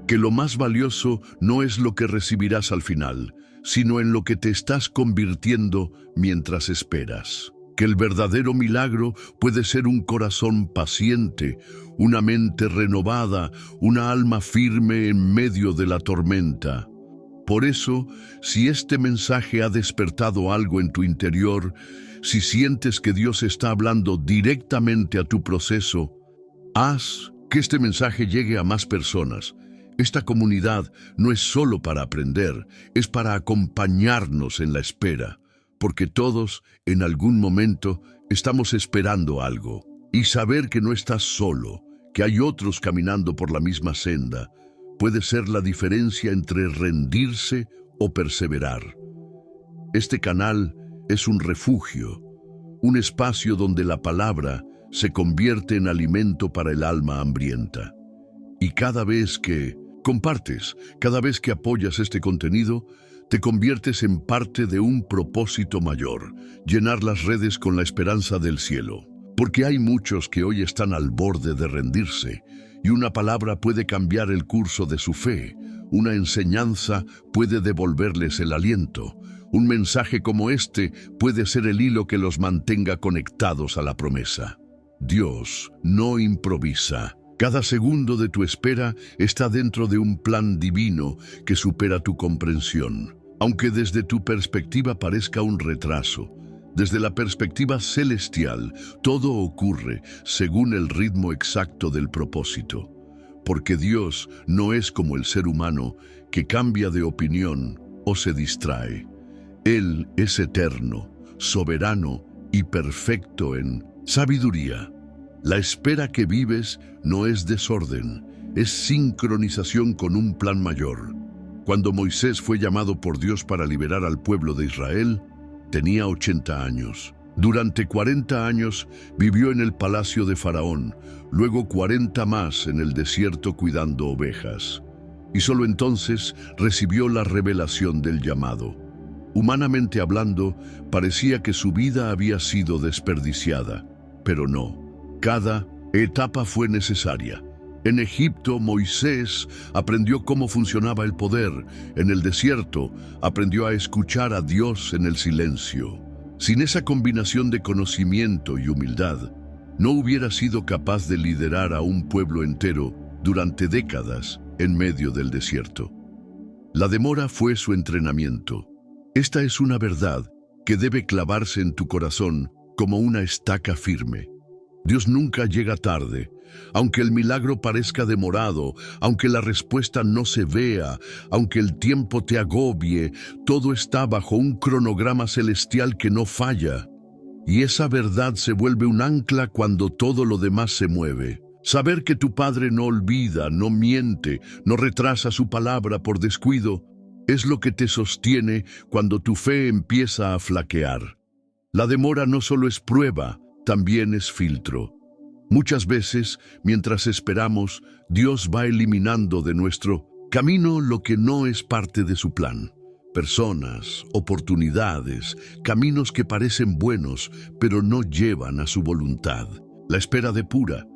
Que lo más valioso no es lo que recibirás al final, sino en lo que te estás convirtiendo mientras esperas. Que el verdadero milagro puede ser un corazón paciente, una mente renovada, una alma firme en medio de la tormenta. Por eso, si este mensaje ha despertado algo en tu interior, si sientes que Dios está hablando directamente a tu proceso, haz que este mensaje llegue a más personas. Esta comunidad no es solo para aprender, es para acompañarnos en la espera, porque todos, en algún momento, estamos esperando algo. Y saber que no estás solo, que hay otros caminando por la misma senda, puede ser la diferencia entre rendirse o perseverar. Este canal es un refugio, un espacio donde la palabra se convierte en alimento para el alma hambrienta. Y cada vez que compartes, cada vez que apoyas este contenido, te conviertes en parte de un propósito mayor, llenar las redes con la esperanza del cielo. Porque hay muchos que hoy están al borde de rendirse, y una palabra puede cambiar el curso de su fe, una enseñanza puede devolverles el aliento, un mensaje como este puede ser el hilo que los mantenga conectados a la promesa. Dios no improvisa. Cada segundo de tu espera está dentro de un plan divino que supera tu comprensión. Aunque desde tu perspectiva parezca un retraso, desde la perspectiva celestial, todo ocurre según el ritmo exacto del propósito. Porque Dios no es como el ser humano que cambia de opinión o se distrae. Él es eterno, soberano y perfecto en sabiduría. La espera que vives no es desorden, es sincronización con un plan mayor. Cuando Moisés fue llamado por Dios para liberar al pueblo de Israel, tenía 80 años. Durante 40 años vivió en el palacio de Faraón, luego 40 más en el desierto cuidando ovejas. Y solo entonces recibió la revelación del llamado. Humanamente hablando, parecía que su vida había sido desperdiciada, pero no. Cada etapa fue necesaria. En Egipto, Moisés aprendió cómo funcionaba el poder. En el desierto, aprendió a escuchar a Dios en el silencio. Sin esa combinación de conocimiento y humildad, no hubiera sido capaz de liderar a un pueblo entero durante décadas en medio del desierto. La demora fue su entrenamiento. Esta es una verdad que debe clavarse en tu corazón como una estaca firme. Dios nunca llega tarde. Aunque el milagro parezca demorado, aunque la respuesta no se vea, aunque el tiempo te agobie, todo está bajo un cronograma celestial que no falla. Y esa verdad se vuelve un ancla cuando todo lo demás se mueve. Saber que tu Padre no olvida, no miente, no retrasa su palabra por descuido, es lo que te sostiene cuando tu fe empieza a flaquear. La demora no solo es prueba, también es filtro. Muchas veces, mientras esperamos, Dios va eliminando de nuestro camino lo que no es parte de su plan. Personas, oportunidades, caminos que parecen buenos, pero no llevan a su voluntad. La espera depura,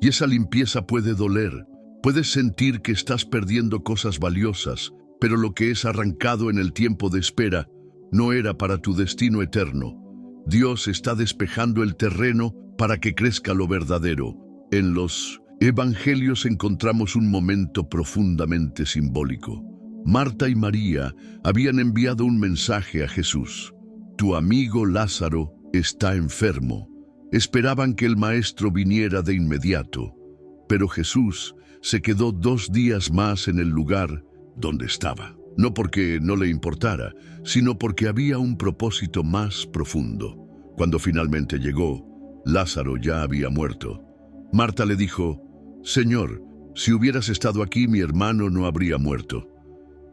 y esa limpieza puede doler. Puedes sentir que estás perdiendo cosas valiosas, pero lo que es arrancado en el tiempo de espera no era para tu destino eterno. Dios está despejando el terreno para que crezca lo verdadero. En los evangelios encontramos un momento profundamente simbólico. Marta y María habían enviado un mensaje a Jesús. Tu amigo Lázaro está enfermo. Esperaban que el maestro viniera de inmediato, pero Jesús se quedó 2 días más en el lugar donde estaba. No porque no le importara, sino porque había un propósito más profundo. Cuando finalmente llegó, Lázaro ya había muerto. Marta le dijo, Señor, si hubieras estado aquí, mi hermano no habría muerto.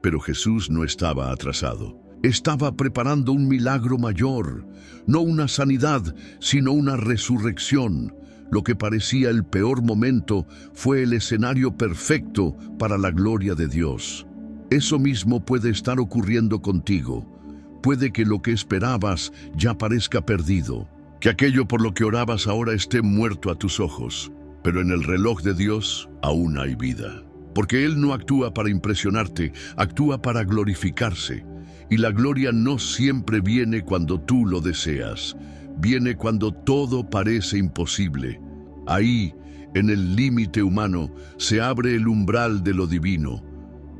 Pero Jesús no estaba atrasado. Estaba preparando un milagro mayor, no una sanidad, sino una resurrección. Lo que parecía el peor momento fue el escenario perfecto para la gloria de Dios. Eso mismo puede estar ocurriendo contigo. Puede que lo que esperabas ya parezca perdido, que aquello por lo que orabas ahora esté muerto a tus ojos, pero en el reloj de Dios aún hay vida. Porque Él no actúa para impresionarte, actúa para glorificarse. Y la gloria no siempre viene cuando tú lo deseas, viene cuando todo parece imposible. Ahí, en el límite humano, se abre el umbral de lo divino.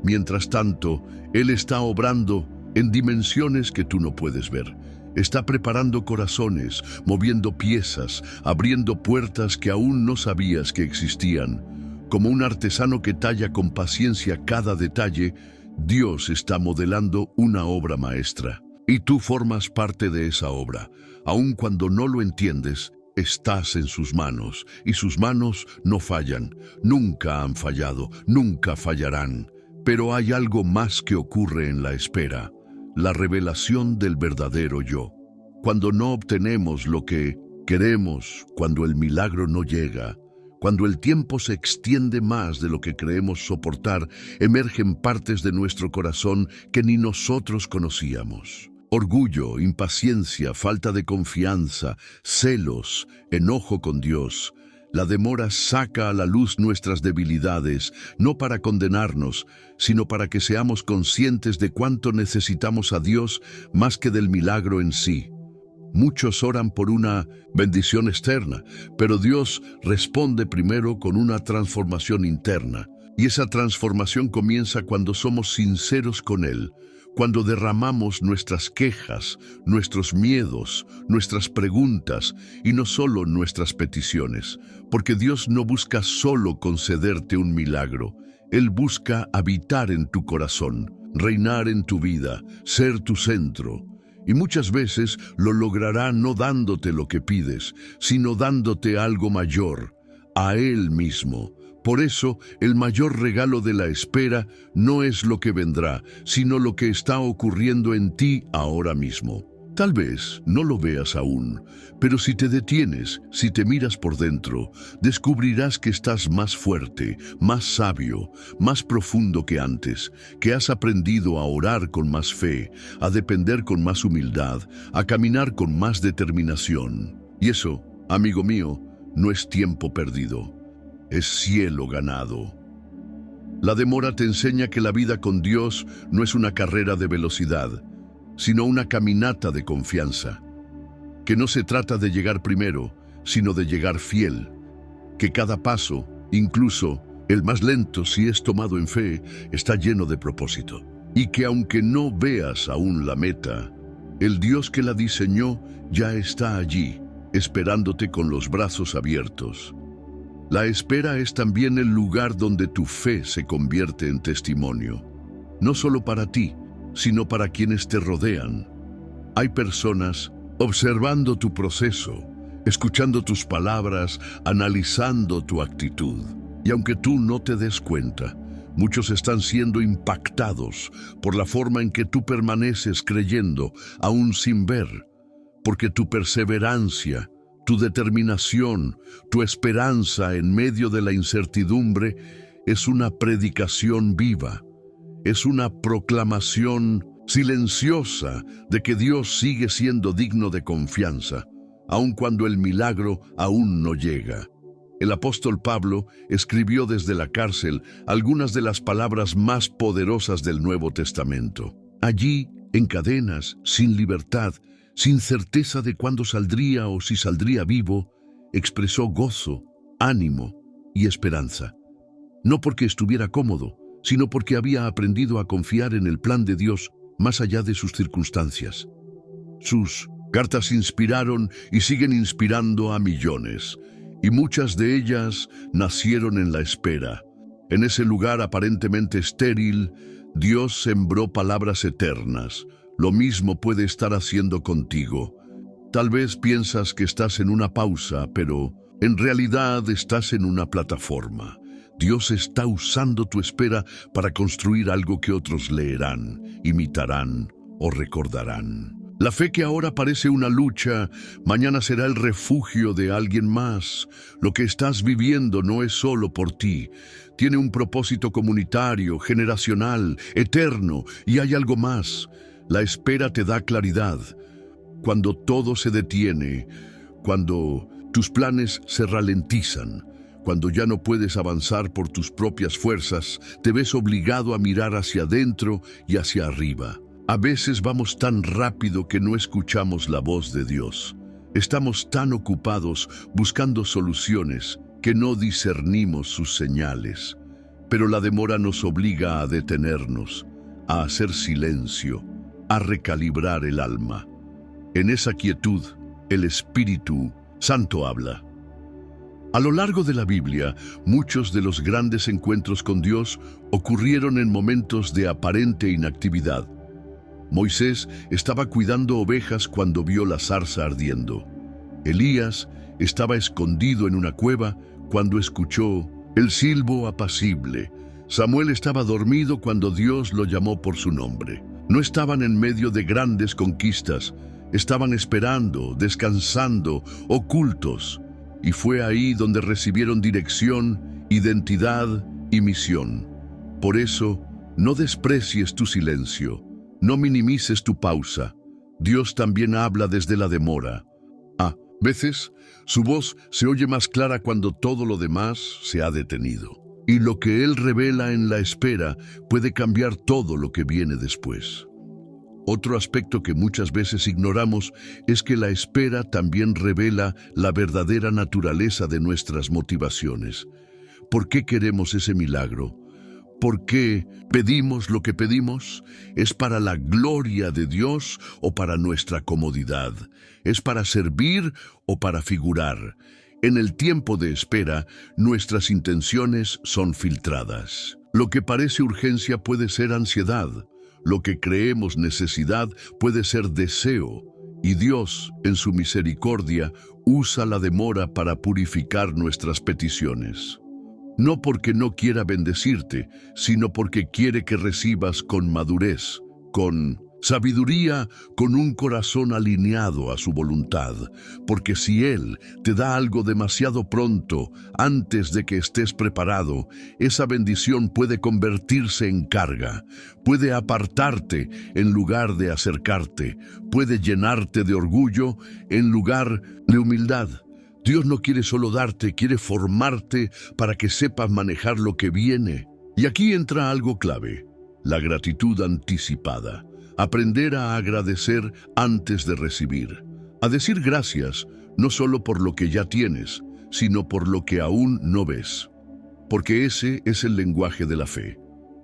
Mientras tanto, Él está obrando en dimensiones que tú no puedes ver. Está preparando corazones, moviendo piezas, abriendo puertas que aún no sabías que existían. Como un artesano que talla con paciencia cada detalle, Dios está modelando una obra maestra. Y tú formas parte de esa obra. Aun cuando no lo entiendes, estás en sus manos. Y sus manos no fallan. Nunca han fallado, nunca fallarán. Pero hay algo más que ocurre en la espera. La revelación del verdadero yo. Cuando no obtenemos lo que queremos, cuando el milagro no llega, cuando el tiempo se extiende más de lo que creemos soportar, emergen partes de nuestro corazón que ni nosotros conocíamos. Orgullo, impaciencia, falta de confianza, celos, enojo con Dios. La demora saca a la luz nuestras debilidades, no para condenarnos, sino para que seamos conscientes de cuánto necesitamos a Dios más que del milagro en sí. Muchos oran por una bendición externa, pero Dios responde primero con una transformación interna. Y esa transformación comienza cuando somos sinceros con Él, cuando derramamos nuestras quejas, nuestros miedos, nuestras preguntas y no solo nuestras peticiones. Porque Dios no busca solo concederte un milagro, Él busca habitar en tu corazón, reinar en tu vida, ser tu centro. Y muchas veces lo logrará no dándote lo que pides, sino dándote algo mayor, a Él mismo. Por eso, el mayor regalo de la espera no es lo que vendrá, sino lo que está ocurriendo en ti ahora mismo. Tal vez no lo veas aún, pero si te detienes, si te miras por dentro, descubrirás que estás más fuerte, más sabio, más profundo que antes, que has aprendido a orar con más fe, a depender con más humildad, a caminar con más determinación. Y eso, amigo mío, no es tiempo perdido, es cielo ganado. La demora te enseña que la vida con Dios no es una carrera de velocidad, sino una caminata de confianza, que no se trata de llegar primero, sino de llegar fiel, que cada paso, incluso el más lento si es tomado en fe, está lleno de propósito, y que aunque no veas aún la meta, el Dios que la diseñó ya está allí, esperándote con los brazos abiertos. La espera es también el lugar donde tu fe se convierte en testimonio, no solo para ti, sino para quienes te rodean. Hay personas observando tu proceso, escuchando tus palabras, analizando tu actitud. Y aunque tú no te des cuenta, muchos están siendo impactados por la forma en que tú permaneces creyendo, aún sin ver, porque tu perseverancia, tu determinación, tu esperanza en medio de la incertidumbre es una predicación viva. Es una proclamación silenciosa de que Dios sigue siendo digno de confianza, aun cuando el milagro aún no llega. El apóstol Pablo escribió desde la cárcel algunas de las palabras más poderosas del Nuevo Testamento. Allí, en cadenas, sin libertad, sin certeza de cuándo saldría o si saldría vivo, expresó gozo, ánimo y esperanza. No porque estuviera cómodo, sino porque había aprendido a confiar en el plan de Dios más allá de sus circunstancias. Sus cartas inspiraron y siguen inspirando a millones, y muchas de ellas nacieron en la espera. En ese lugar aparentemente estéril, Dios sembró palabras eternas. Lo mismo puede estar haciendo contigo. Tal vez piensas que estás en una pausa, pero en realidad estás en una plataforma. Dios está usando tu espera para construir algo que otros leerán, imitarán o recordarán. La fe que ahora parece una lucha, mañana será el refugio de alguien más. Lo que estás viviendo no es solo por ti. Tiene un propósito comunitario, generacional, eterno, y hay algo más. La espera te da claridad. Cuando todo se detiene, cuando tus planes se ralentizan, cuando ya no puedes avanzar por tus propias fuerzas, te ves obligado a mirar hacia adentro y hacia arriba. A veces vamos tan rápido que no escuchamos la voz de Dios. Estamos tan ocupados buscando soluciones que no discernimos sus señales. Pero la demora nos obliga a detenernos, a hacer silencio, a recalibrar el alma. En esa quietud, el Espíritu Santo habla. A lo largo de la Biblia, muchos de los grandes encuentros con Dios ocurrieron en momentos de aparente inactividad. Moisés estaba cuidando ovejas cuando vio la zarza ardiendo. Elías estaba escondido en una cueva cuando escuchó el silbo apacible. Samuel estaba dormido cuando Dios lo llamó por su nombre. No estaban en medio de grandes conquistas, estaban esperando, descansando, ocultos. Y fue ahí donde recibieron dirección, identidad y misión. Por eso, no desprecies tu silencio, no minimices tu pausa. Dios también habla desde la demora. A veces, su voz se oye más clara cuando todo lo demás se ha detenido. Y lo que Él revela en la espera puede cambiar todo lo que viene después. Otro aspecto que muchas veces ignoramos es que la espera también revela la verdadera naturaleza de nuestras motivaciones. ¿Por qué queremos ese milagro? ¿Por qué pedimos lo que pedimos? ¿Es para la gloria de Dios o para nuestra comodidad? ¿Es para servir o para figurar? En el tiempo de espera, nuestras intenciones son filtradas. Lo que parece urgencia puede ser ansiedad. Lo que creemos necesidad puede ser deseo, y Dios, en su misericordia, usa la demora para purificar nuestras peticiones. No porque no quiera bendecirte, sino porque quiere que recibas con madurez, con sabiduría, con un corazón alineado a su voluntad. Porque si Él te da algo demasiado pronto, antes de que estés preparado, esa bendición puede convertirse en carga, puede apartarte en lugar de acercarte, puede llenarte de orgullo en lugar de humildad. Dios no quiere solo darte, quiere formarte para que sepas manejar lo que viene. Y aquí entra algo clave: la gratitud anticipada. Aprender a agradecer antes de recibir. A decir gracias, no solo por lo que ya tienes, sino por lo que aún no ves. Porque ese es el lenguaje de la fe.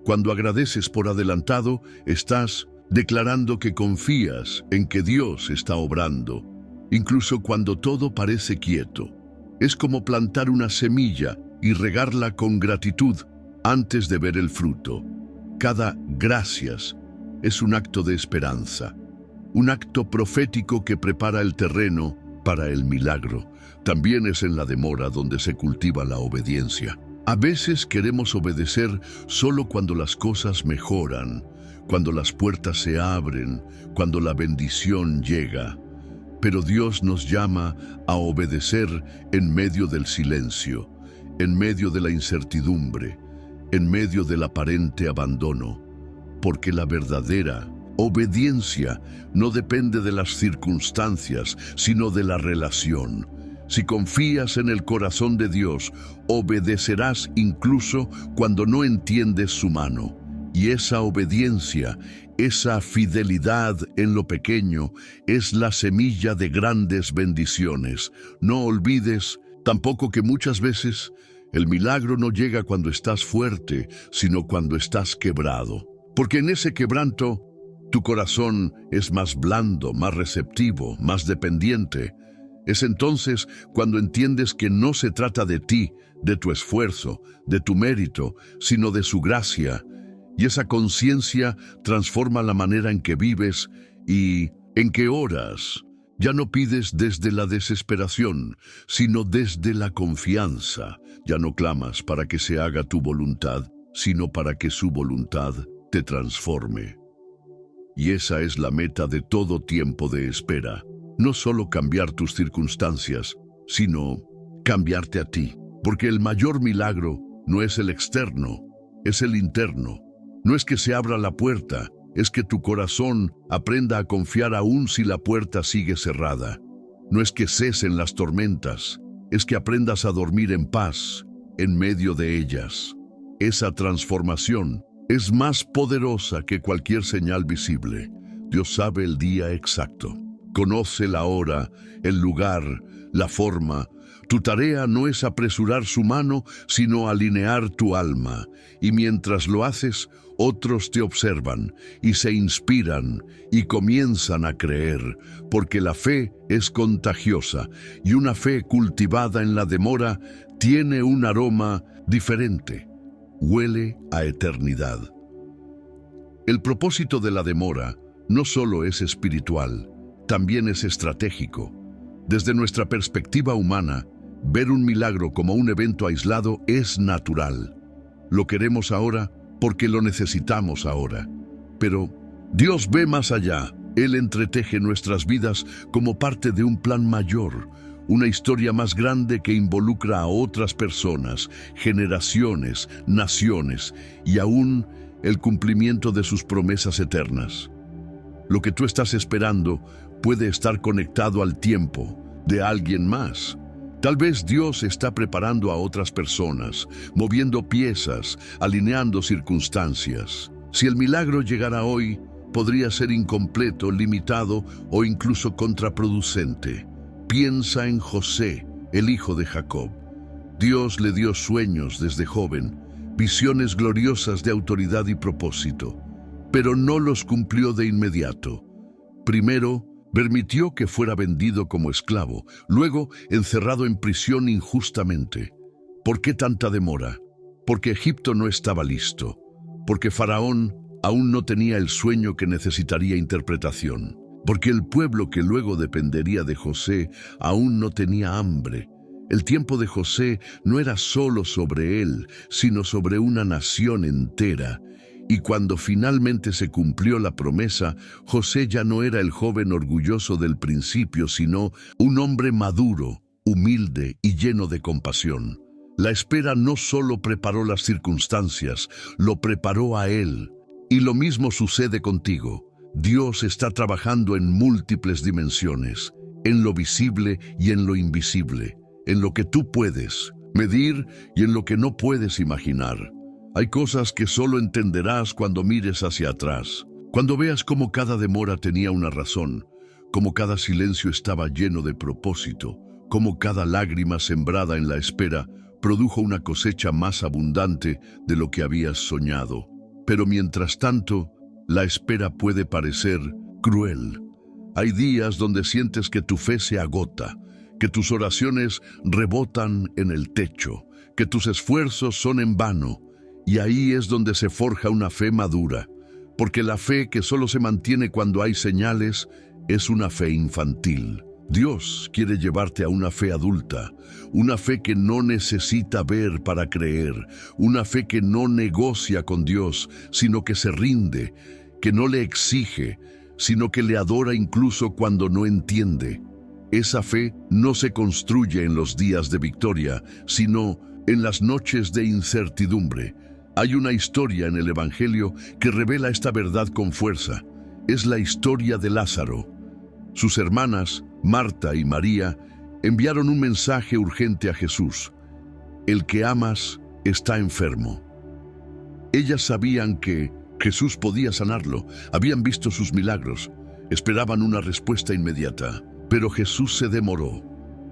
Cuando agradeces por adelantado, estás declarando que confías en que Dios está obrando, incluso cuando todo parece quieto. Es como plantar una semilla y regarla con gratitud antes de ver el fruto. Cada gracias es un acto de esperanza, un acto profético que prepara el terreno para el milagro. También es en la demora donde se cultiva la obediencia. A veces queremos obedecer solo cuando las cosas mejoran, cuando las puertas se abren, cuando la bendición llega. Pero Dios nos llama a obedecer en medio del silencio, en medio de la incertidumbre, en medio del aparente abandono. Porque la verdadera obediencia no depende de las circunstancias, sino de la relación. Si confías en el corazón de Dios, obedecerás incluso cuando no entiendes su mano. Y esa obediencia, esa fidelidad en lo pequeño, es la semilla de grandes bendiciones. No olvides tampoco que muchas veces el milagro no llega cuando estás fuerte, sino cuando estás quebrado. Porque en ese quebranto, tu corazón es más blando, más receptivo, más dependiente. Es entonces cuando entiendes que no se trata de ti, de tu esfuerzo, de tu mérito, sino de su gracia. Y esa conciencia transforma la manera en que vives y en que oras. Ya no pides desde la desesperación, sino desde la confianza. Ya no clamas para que se haga tu voluntad, sino para que su voluntad te transforme. Y esa es la meta de todo tiempo de espera. No solo cambiar tus circunstancias, sino cambiarte a ti. Porque el mayor milagro no es el externo, es el interno. No es que se abra la puerta, es que tu corazón aprenda a confiar aún si la puerta sigue cerrada. No es que cesen las tormentas, es que aprendas a dormir en paz en medio de ellas. Esa transformación es más poderosa que cualquier señal visible. Dios sabe el día exacto. Conoce la hora, el lugar, la forma. Tu tarea no es apresurar su mano, sino alinear tu alma. Y mientras lo haces, otros te observan y se inspiran y comienzan a creer, porque la fe es contagiosa y una fe cultivada en la demora tiene un aroma diferente. Huele a eternidad. El propósito de la demora no solo es espiritual, también es estratégico. Desde nuestra perspectiva humana, ver un milagro como un evento aislado es natural. Lo queremos ahora porque lo necesitamos ahora. Pero Dios ve más allá. Él entreteje nuestras vidas como parte de un plan mayor, una historia más grande que involucra a otras personas, generaciones, naciones y aún el cumplimiento de sus promesas eternas. Lo que tú estás esperando puede estar conectado al tiempo de alguien más. Tal vez Dios está preparando a otras personas, moviendo piezas, alineando circunstancias. Si el milagro llegara hoy, podría ser incompleto, limitado o incluso contraproducente. Piensa en José, el hijo de Jacob. Dios le dio sueños desde joven, visiones gloriosas de autoridad y propósito, pero no los cumplió de inmediato. Primero, permitió que fuera vendido como esclavo, luego encerrado en prisión injustamente. ¿Por qué tanta demora? Porque Egipto no estaba listo, porque Faraón aún no tenía el sueño que necesitaría interpretación, porque el pueblo que luego dependería de José aún no tenía hambre. El tiempo de José no era solo sobre él, sino sobre una nación entera. Y cuando finalmente se cumplió la promesa, José ya no era el joven orgulloso del principio, sino un hombre maduro, humilde y lleno de compasión. La espera no solo preparó las circunstancias, lo preparó a él. Y lo mismo sucede contigo. Dios está trabajando en múltiples dimensiones, en lo visible y en lo invisible, en lo que tú puedes medir y en lo que no puedes imaginar. Hay cosas que solo entenderás cuando mires hacia atrás, cuando veas cómo cada demora tenía una razón, cómo cada silencio estaba lleno de propósito, cómo cada lágrima sembrada en la espera produjo una cosecha más abundante de lo que habías soñado. Pero mientras tanto, la espera puede parecer cruel. Hay días donde sientes que tu fe se agota, que tus oraciones rebotan en el techo, que tus esfuerzos son en vano. Y ahí es donde se forja una fe madura, porque la fe que solo se mantiene cuando hay señales es una fe infantil. Dios quiere llevarte a una fe adulta, una fe que no necesita ver para creer, una fe que no negocia con Dios, sino que se rinde, que no le exige, sino que le adora incluso cuando no entiende. Esa fe no se construye en los días de victoria, sino en las noches de incertidumbre. Hay una historia en el Evangelio que revela esta verdad con fuerza. Es la historia de Lázaro. Sus hermanas, Marta y María, enviaron un mensaje urgente a Jesús. El que amas está enfermo. Ellas sabían que Jesús podía sanarlo, habían visto sus milagros, esperaban una respuesta inmediata. Pero Jesús se demoró.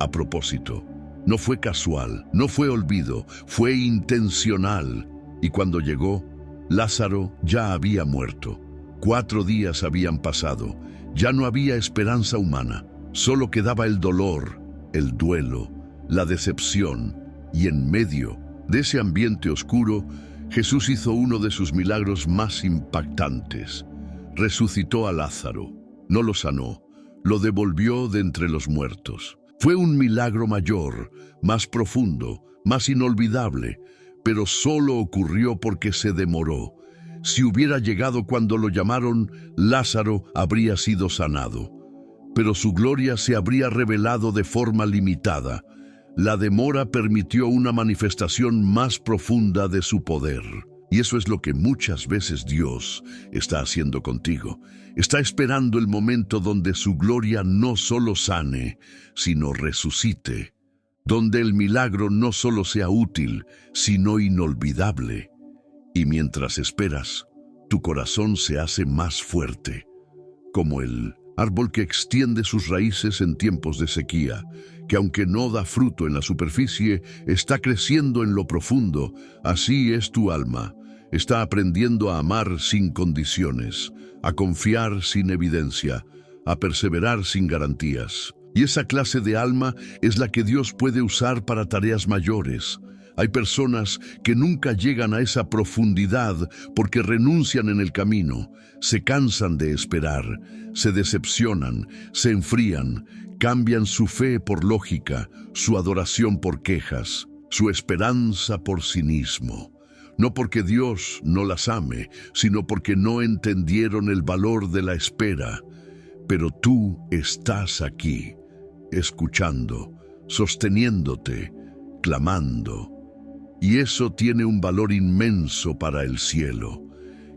A propósito, no fue casual, no fue olvido, fue intencional. Y cuando llegó, Lázaro ya había muerto. 4 días habían pasado. Ya no había esperanza humana. Solo quedaba el dolor, el duelo, la decepción. Y en medio de ese ambiente oscuro, Jesús hizo uno de sus milagros más impactantes. Resucitó a Lázaro. No lo sanó, lo devolvió de entre los muertos. Fue un milagro mayor, más profundo, más inolvidable, pero solo ocurrió porque se demoró. Si hubiera llegado cuando lo llamaron, Lázaro habría sido sanado. Pero su gloria se habría revelado de forma limitada. La demora permitió una manifestación más profunda de su poder. Y eso es lo que muchas veces Dios está haciendo contigo. Está esperando el momento donde su gloria no solo sane, sino resucite. Donde el milagro no solo sea útil, sino inolvidable. Y mientras esperas, tu corazón se hace más fuerte, como el árbol que extiende sus raíces en tiempos de sequía, que aunque no da fruto en la superficie, está creciendo en lo profundo. Así es tu alma. Está aprendiendo a amar sin condiciones, a confiar sin evidencia, a perseverar sin garantías. Y esa clase de alma es la que Dios puede usar para tareas mayores. Hay personas que nunca llegan a esa profundidad porque renuncian en el camino, se cansan de esperar, se decepcionan, se enfrían, cambian su fe por lógica, su adoración por quejas, su esperanza por cinismo. No porque Dios no las ame, sino porque no entendieron el valor de la espera. Pero tú estás aquí, escuchando, sosteniéndote, clamando. Y eso tiene un valor inmenso para el cielo.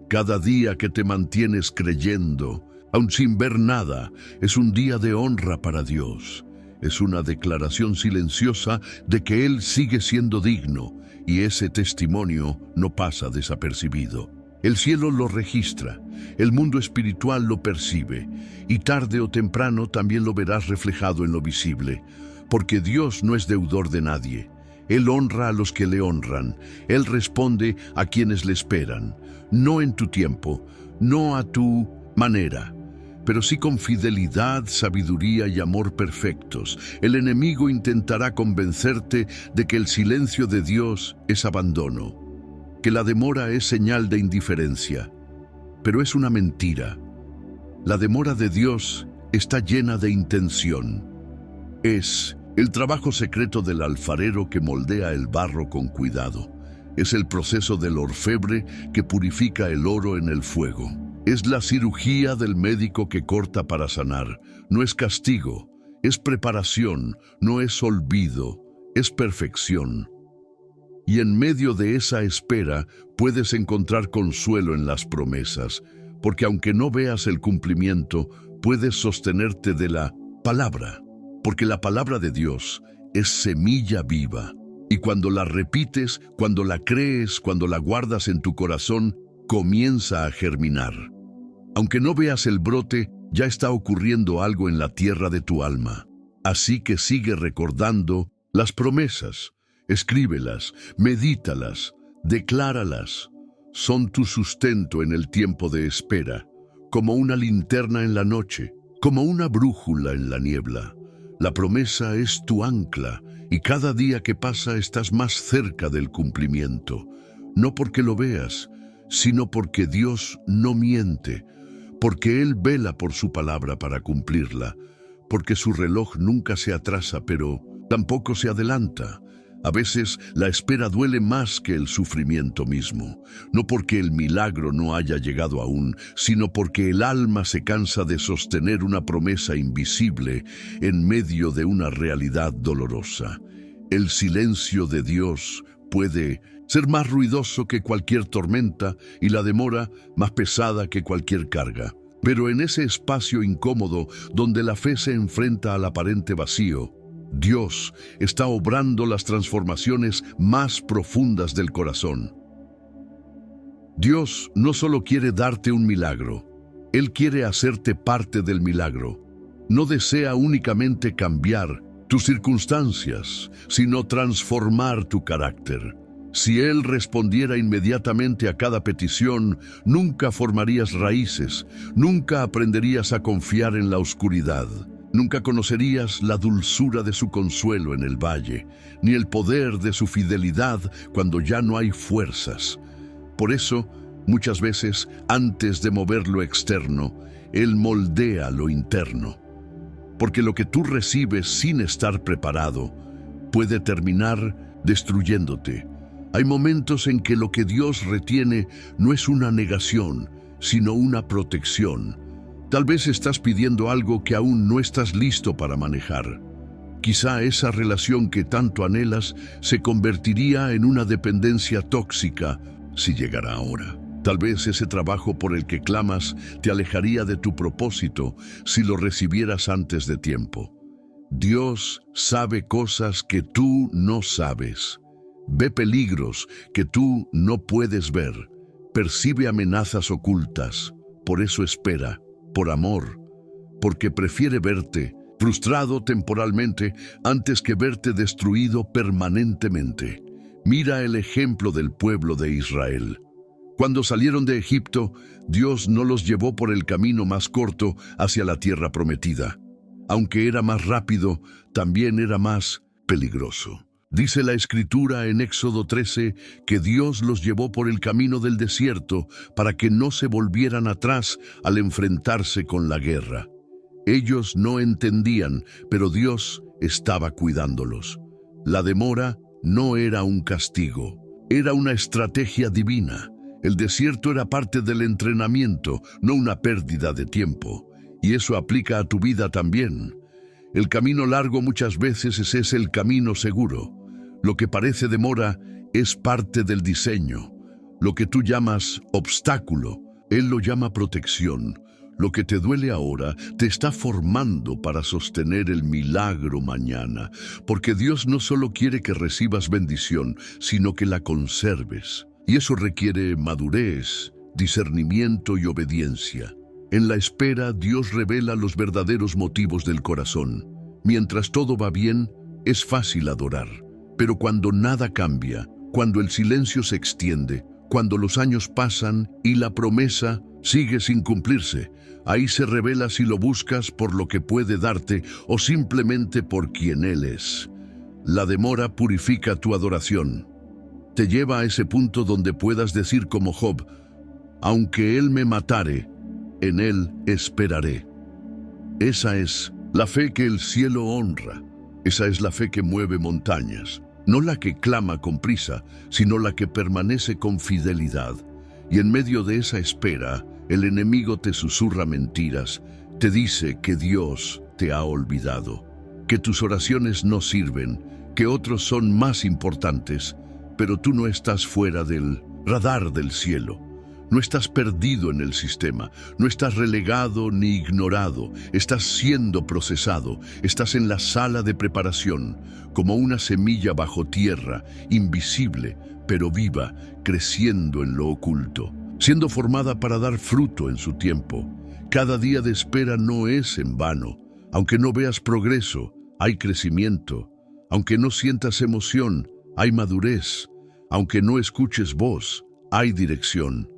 Cada día que te mantienes creyendo, aun sin ver nada, es un día de honra para Dios. Es una declaración silenciosa de que Él sigue siendo digno, y ese testimonio no pasa desapercibido. El cielo lo registra, el mundo espiritual lo percibe, y tarde o temprano también lo verás reflejado en lo visible, porque Dios no es deudor de nadie. Él honra a los que le honran, Él responde a quienes le esperan, no en tu tiempo, no a tu manera, pero sí con fidelidad, sabiduría y amor perfectos. El enemigo intentará convencerte de que el silencio de Dios es abandono, que la demora es señal de indiferencia. pero es una mentira. La demora de Dios está llena de intención. Es el trabajo secreto del alfarero que moldea el barro con cuidado. Es el proceso del orfebre que purifica el oro en el fuego. Es la cirugía del médico que corta para sanar. No es castigo, es preparación, no es olvido, es perfección. Y en medio de esa espera puedes encontrar consuelo en las promesas, porque aunque no veas el cumplimiento, puedes sostenerte de la palabra, porque la palabra de Dios es semilla viva. Y cuando la repites, cuando la crees, cuando la guardas en tu corazón, comienza a germinar. Aunque no veas el brote, ya está ocurriendo algo en la tierra de tu alma. Así que sigue recordando las promesas, escríbelas, medítalas, decláralas. Son tu sustento en el tiempo de espera, como una linterna en la noche, como una brújula en la niebla. La promesa es tu ancla, y cada día que pasa estás más cerca del cumplimiento. No porque lo veas, sino porque Dios no miente, porque Él vela por su palabra para cumplirla, porque su reloj nunca se atrasa, pero tampoco se adelanta. A veces la espera duele más que el sufrimiento mismo, no porque el milagro no haya llegado aún, sino porque el alma se cansa de sostener una promesa invisible en medio de una realidad dolorosa. El silencio de Dios puede ser más ruidoso que cualquier tormenta y la demora más pesada que cualquier carga. Pero en ese espacio incómodo donde la fe se enfrenta al aparente vacío, Dios está obrando las transformaciones más profundas del corazón. Dios no solo quiere darte un milagro, Él quiere hacerte parte del milagro. No desea únicamente cambiar tus circunstancias, sino transformar tu carácter. Si Él respondiera inmediatamente a cada petición, nunca formarías raíces, nunca aprenderías a confiar en la oscuridad. Nunca conocerías la dulzura de su consuelo en el valle, ni el poder de su fidelidad cuando ya no hay fuerzas. Por eso, muchas veces, antes de mover lo externo, Él moldea lo interno. Porque lo que tú recibes sin estar preparado puede terminar destruyéndote. Hay momentos en que lo que Dios retiene no es una negación, sino una protección. Tal vez estás pidiendo algo que aún no estás listo para manejar. Quizá esa relación que tanto anhelas se convertiría en una dependencia tóxica si llegara ahora. Tal vez ese trabajo por el que clamas te alejaría de tu propósito si lo recibieras antes de tiempo. Dios sabe cosas que tú no sabes. Ve peligros que tú no puedes ver. Percibe amenazas ocultas. Por eso espera. Por amor, porque prefiere verte frustrado temporalmente antes que verte destruido permanentemente. Mira el ejemplo del pueblo de Israel. Cuando salieron de Egipto, Dios no los llevó por el camino más corto hacia la tierra prometida. Aunque era más rápido, también era más peligroso. Dice la Escritura en Éxodo 13 que Dios los llevó por el camino del desierto para que no se volvieran atrás al enfrentarse con la guerra. Ellos no entendían, pero Dios estaba cuidándolos. La demora no era un castigo, era una estrategia divina. El desierto era parte del entrenamiento, no una pérdida de tiempo. Y eso aplica a tu vida también. El camino largo muchas veces es el camino seguro. Lo que parece demora es parte del diseño. Lo que tú llamas obstáculo, Él lo llama protección. Lo que te duele ahora te está formando para sostener el milagro mañana, porque Dios no solo quiere que recibas bendición, sino que la conserves. Y eso requiere madurez, discernimiento y obediencia. En la espera, Dios revela los verdaderos motivos del corazón. Mientras todo va bien, es fácil adorar. Pero cuando nada cambia, cuando el silencio se extiende, cuando los años pasan y la promesa sigue sin cumplirse, ahí se revela si lo buscas por lo que puede darte o simplemente por quien Él es. La demora purifica tu adoración. Te lleva a ese punto donde puedas decir como Job: Aunque Él me matare, en Él esperaré. Esa es la fe que el cielo honra. Esa es la fe que mueve montañas. No la que clama con prisa, sino la que permanece con fidelidad. Y en medio de esa espera, el enemigo te susurra mentiras, te dice que Dios te ha olvidado, que tus oraciones no sirven, que otros son más importantes, pero tú no estás fuera del radar del cielo. No estás perdido en el sistema, no estás relegado ni ignorado, estás siendo procesado, estás en la sala de preparación, como una semilla bajo tierra, invisible, pero viva, creciendo en lo oculto, siendo formada para dar fruto en su tiempo. Cada día de espera no es en vano. Aunque no veas progreso, hay crecimiento. Aunque no sientas emoción, hay madurez. Aunque no escuches voz, hay dirección.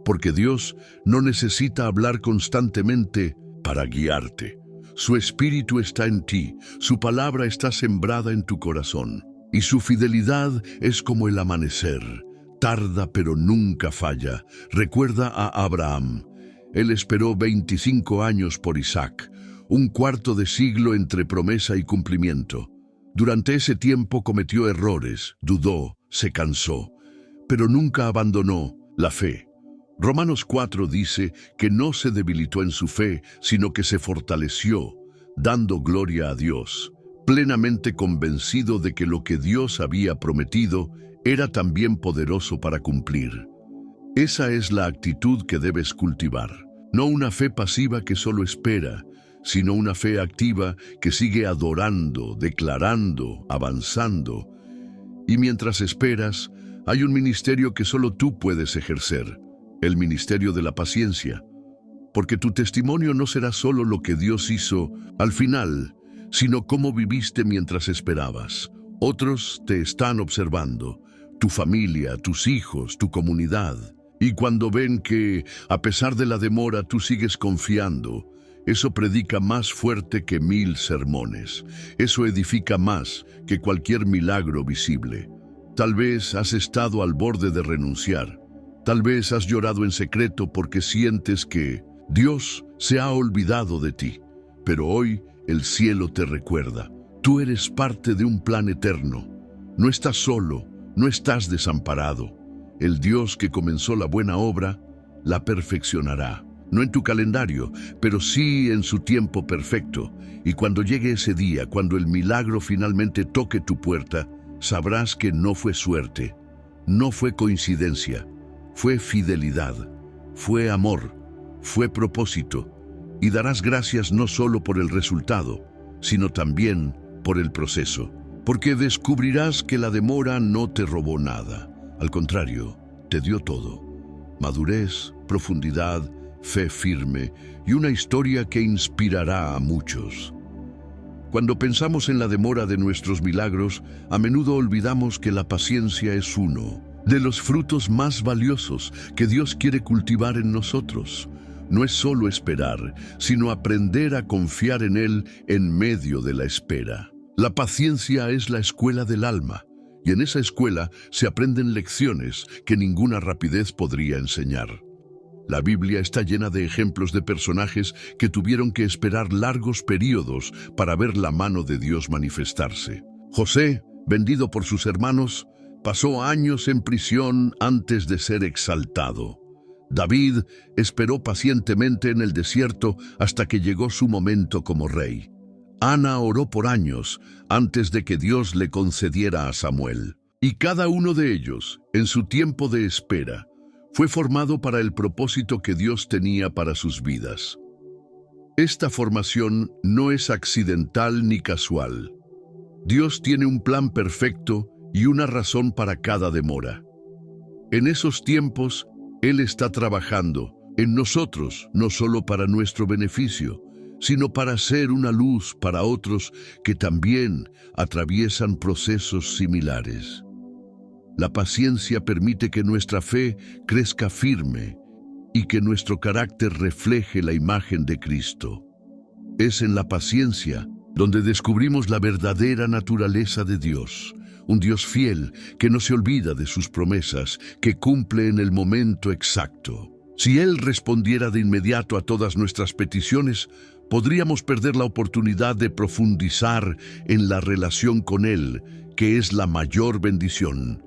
Porque Dios no necesita hablar constantemente para guiarte. Su espíritu está en ti, su palabra está sembrada en tu corazón. Y su fidelidad es como el amanecer. Tarda pero nunca falla. Recuerda a Abraham. Él esperó 25 años por Isaac, un cuarto de siglo entre promesa y cumplimiento. Durante ese tiempo cometió errores, dudó, se cansó, pero nunca abandonó la fe. Romanos 4 dice que no se debilitó en su fe, sino que se fortaleció, dando gloria a Dios, plenamente convencido de que lo que Dios había prometido era también poderoso para cumplir. Esa es la actitud que debes cultivar, no una fe pasiva que solo espera, sino una fe activa que sigue adorando, declarando, avanzando. Y mientras esperas, hay un ministerio que solo tú puedes ejercer, el ministerio de la paciencia, porque tu testimonio no será solo lo que Dios hizo al final, sino cómo viviste mientras esperabas. Otros te están observando, tu familia, tus hijos, tu comunidad. Y cuando ven que, a pesar de la demora, tú sigues confiando, eso predica más fuerte que 1000 sermones. Eso edifica más que cualquier milagro visible. Tal vez has estado al borde de renunciar. Tal vez has llorado en secreto porque sientes que Dios se ha olvidado de ti. Pero hoy el cielo te recuerda. Tú eres parte de un plan eterno. No estás solo, no estás desamparado. El Dios que comenzó la buena obra, la perfeccionará. No en tu calendario, pero sí en su tiempo perfecto. Y cuando llegue ese día, cuando el milagro finalmente toque tu puerta, sabrás que no fue suerte, no fue coincidencia, fue fidelidad, fue amor, fue propósito. Y darás gracias no solo por el resultado, sino también por el proceso. Porque descubrirás que la demora no te robó nada. Al contrario, te dio todo. Madurez, profundidad, fe firme y una historia que inspirará a muchos. Cuando pensamos en la demora de nuestros milagros, a menudo olvidamos que la paciencia es uno de los frutos más valiosos que Dios quiere cultivar en nosotros. No es solo esperar, sino aprender a confiar en Él en medio de la espera. La paciencia es la escuela del alma, y en esa escuela se aprenden lecciones que ninguna rapidez podría enseñar. La Biblia está llena de ejemplos de personajes que tuvieron que esperar largos periodos para ver la mano de Dios manifestarse. José, vendido por sus hermanos, pasó años en prisión antes de ser exaltado. David esperó pacientemente en el desierto hasta que llegó su momento como rey. Ana oró por años antes de que Dios le concediera a Samuel. Y cada uno de ellos, en su tiempo de espera, fue formado para el propósito que Dios tenía para sus vidas. Esta formación no es accidental ni casual. Dios tiene un plan perfecto y una razón para cada demora. En esos tiempos, Él está trabajando en nosotros, no solo para nuestro beneficio, sino para ser una luz para otros que también atraviesan procesos similares. La paciencia permite que nuestra fe crezca firme y que nuestro carácter refleje la imagen de Cristo. Es en la paciencia donde descubrimos la verdadera naturaleza de Dios, un Dios fiel que no se olvida de sus promesas, que cumple en el momento exacto. Si Él respondiera de inmediato a todas nuestras peticiones, podríamos perder la oportunidad de profundizar en la relación con Él, que es la mayor bendición.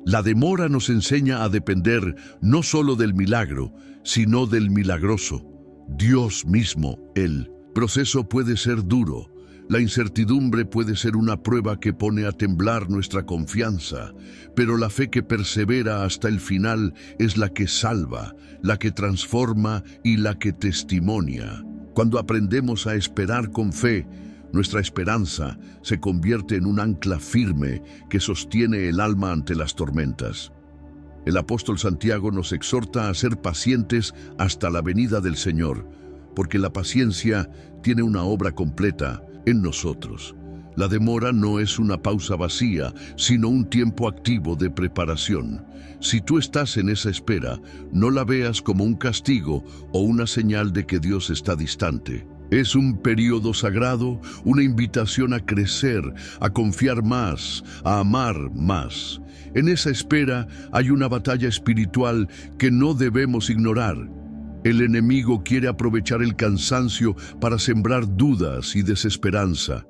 La demora nos enseña a depender no solo del milagro, sino del milagroso, Dios mismo, Él. El proceso puede ser duro. La incertidumbre puede ser una prueba que pone a temblar nuestra confianza, pero la fe que persevera hasta el final es la que salva, la que transforma y la que testimonia. Cuando aprendemos a esperar con fe, nuestra esperanza se convierte en un ancla firme que sostiene el alma ante las tormentas. El apóstol Santiago nos exhorta a ser pacientes hasta la venida del Señor, porque la paciencia tiene una obra completa en nosotros. La demora no es una pausa vacía, sino un tiempo activo de preparación. Si tú estás en esa espera, no la veas como un castigo o una señal de que Dios está distante. Es un periodo sagrado, una invitación a crecer, a confiar más, a amar más. En esa espera hay una batalla espiritual que no debemos ignorar. El enemigo quiere aprovechar el cansancio para sembrar dudas y desesperanza.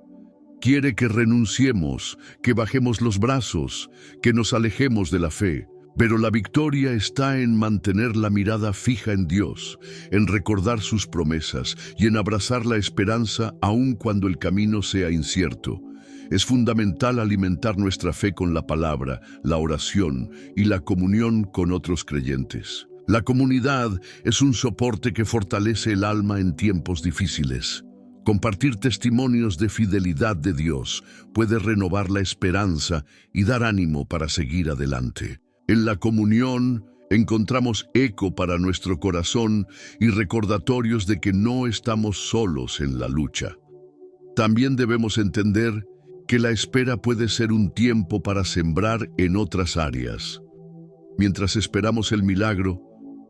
Quiere que renunciemos, que bajemos los brazos, que nos alejemos de la fe. Pero la victoria está en mantener la mirada fija en Dios, en recordar sus promesas y en abrazar la esperanza aun cuando el camino sea incierto. Es fundamental alimentar nuestra fe con la palabra, la oración y la comunión con otros creyentes. La comunidad es un soporte que fortalece el alma en tiempos difíciles. Compartir testimonios de fidelidad de Dios puede renovar la esperanza y dar ánimo para seguir adelante. En la comunión encontramos eco para nuestro corazón y recordatorios de que no estamos solos en la lucha. También debemos entender que la espera puede ser un tiempo para sembrar en otras áreas. Mientras esperamos el milagro,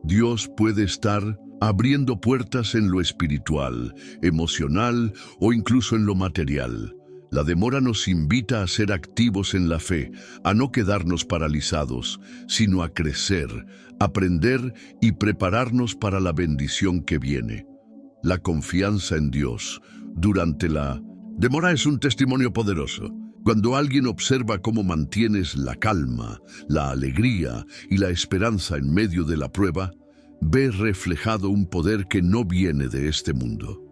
Dios puede estar abriendo puertas en lo espiritual, emocional o incluso en lo material. La demora nos invita a ser activos en la fe, a no quedarnos paralizados, sino a crecer, aprender y prepararnos para la bendición que viene. La confianza en Dios durante la demora es un testimonio poderoso. Cuando alguien observa cómo mantienes la calma, la alegría y la esperanza en medio de la prueba, ve reflejado un poder que no viene de este mundo.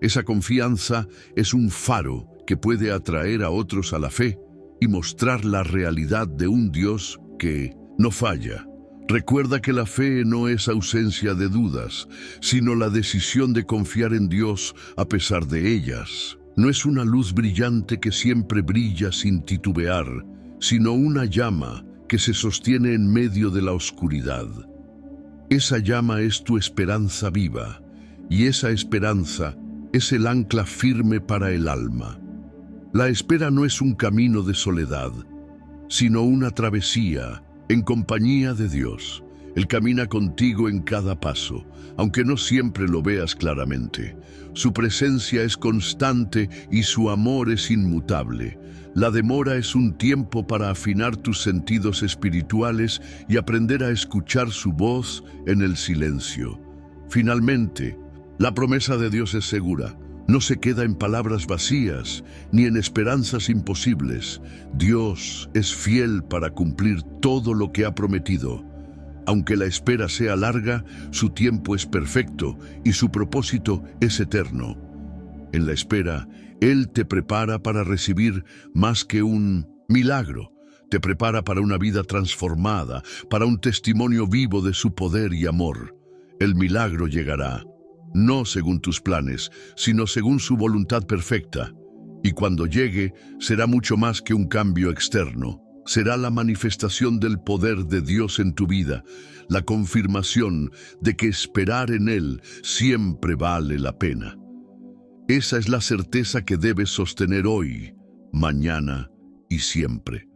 Esa confianza es un faro que puede atraer a otros a la fe y mostrar la realidad de un Dios que no falla. Recuerda que la fe no es ausencia de dudas, sino la decisión de confiar en Dios a pesar de ellas. No es una luz brillante que siempre brilla sin titubear, sino una llama que se sostiene en medio de la oscuridad. Esa llama es tu esperanza viva, y esa esperanza es el ancla firme para el alma. La espera no es un camino de soledad, sino una travesía en compañía de Dios. Él camina contigo en cada paso, aunque no siempre lo veas claramente. Su presencia es constante y su amor es inmutable. La demora es un tiempo para afinar tus sentidos espirituales y aprender a escuchar su voz en el silencio. Finalmente, la promesa de Dios es segura. No se queda en palabras vacías ni en esperanzas imposibles. Dios es fiel para cumplir todo lo que ha prometido. Aunque la espera sea larga, su tiempo es perfecto y su propósito es eterno. En la espera, Él te prepara para recibir más que un milagro. Te prepara para una vida transformada, para un testimonio vivo de su poder y amor. El milagro llegará, no según tus planes, sino según su voluntad perfecta. Y cuando llegue, será mucho más que un cambio externo. Será la manifestación del poder de Dios en tu vida, la confirmación de que esperar en Él siempre vale la pena. Esa es la certeza que debes sostener hoy, mañana y siempre.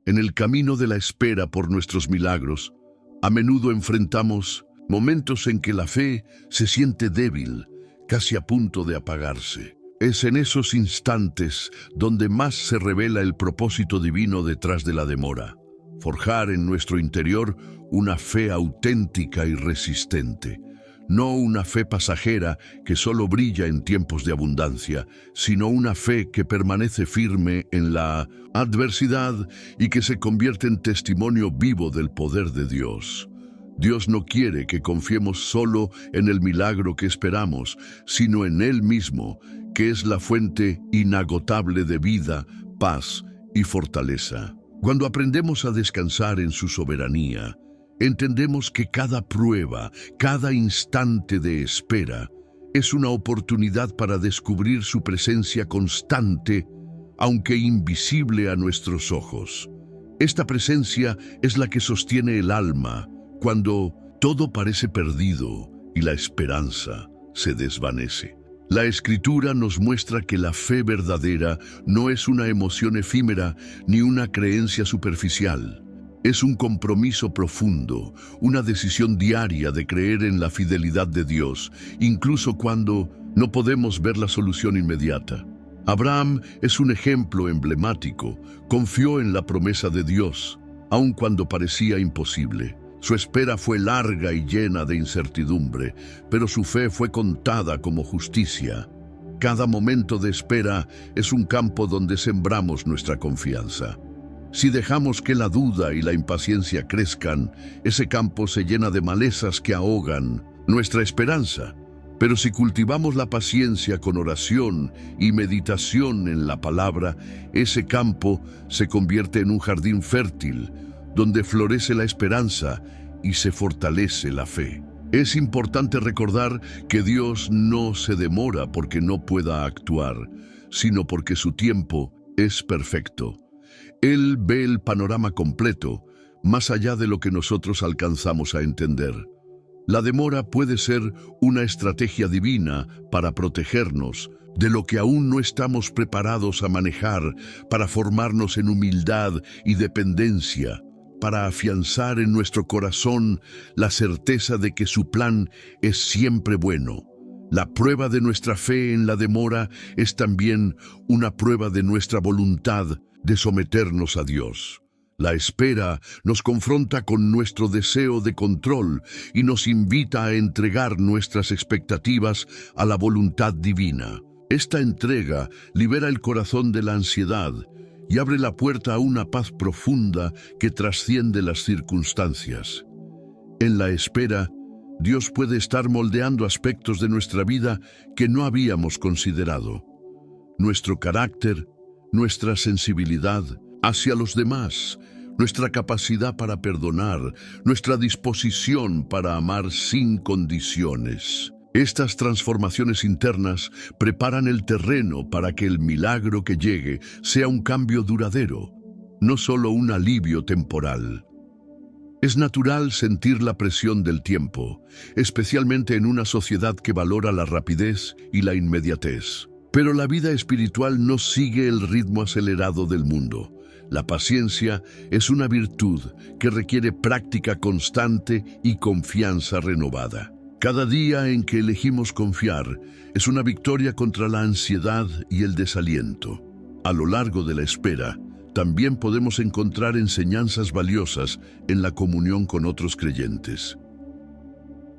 En el camino de la espera por nuestros milagros, a menudo enfrentamos momentos en que la fe se siente débil, casi a punto de apagarse. Es en esos instantes donde más se revela el propósito divino detrás de la demora. forjar en nuestro interior una fe auténtica y resistente. No una fe pasajera que solo brilla en tiempos de abundancia, sino una fe que permanece firme en la adversidad y que se convierte en testimonio vivo del poder de Dios. Dios no quiere que confiemos solo en el milagro que esperamos, sino en Él mismo, que es la fuente inagotable de vida, paz y fortaleza. Cuando aprendemos a descansar en su soberanía, entendemos que cada prueba, cada instante de espera, es una oportunidad para descubrir su presencia constante, aunque invisible a nuestros ojos. Esta presencia es la que sostiene el alma cuando todo parece perdido y la esperanza se desvanece. La Escritura nos muestra que la fe verdadera no es una emoción efímera ni una creencia superficial. Es un compromiso profundo, una decisión diaria de creer en la fidelidad de Dios, incluso cuando no podemos ver la solución inmediata. Abraham es un ejemplo emblemático. Confió en la promesa de Dios, aun cuando parecía imposible. Su espera fue larga y llena de incertidumbre, pero su fe fue contada como justicia. Cada momento de espera es un campo donde sembramos nuestra confianza. Si dejamos que la duda y la impaciencia crezcan, ese campo se llena de malezas que ahogan nuestra esperanza. Pero si cultivamos la paciencia con oración y meditación en la palabra, ese campo se convierte en un jardín fértil, donde florece la esperanza y se fortalece la fe. Es importante recordar que Dios no se demora porque no pueda actuar, sino porque su tiempo es perfecto. Él ve el panorama completo, más allá de lo que nosotros alcanzamos a entender. La demora puede ser una estrategia divina para protegernos de lo que aún no estamos preparados a manejar, para formarnos en humildad y dependencia, para afianzar en nuestro corazón la certeza de que su plan es siempre bueno. La prueba de nuestra fe en la demora es también una prueba de nuestra voluntad de someternos a Dios. La espera nos confronta con nuestro deseo de control y nos invita a entregar nuestras expectativas a la voluntad divina. Esta entrega libera el corazón de la ansiedad y abre la puerta a una paz profunda que trasciende las circunstancias. En la espera, Dios puede estar moldeando aspectos de nuestra vida que no habíamos considerado. Nuestro carácter, nuestra sensibilidad hacia los demás, nuestra capacidad para perdonar, nuestra disposición para amar sin condiciones. Estas transformaciones internas preparan el terreno para que el milagro que llegue sea un cambio duradero, no solo un alivio temporal. Es natural sentir la presión del tiempo, especialmente en una sociedad que valora la rapidez y la inmediatez. Pero la vida espiritual no sigue el ritmo acelerado del mundo. La paciencia es una virtud que requiere práctica constante y confianza renovada. Cada día en que elegimos confiar es una victoria contra la ansiedad y el desaliento. A lo largo de la espera, también podemos encontrar enseñanzas valiosas en la comunión con otros creyentes.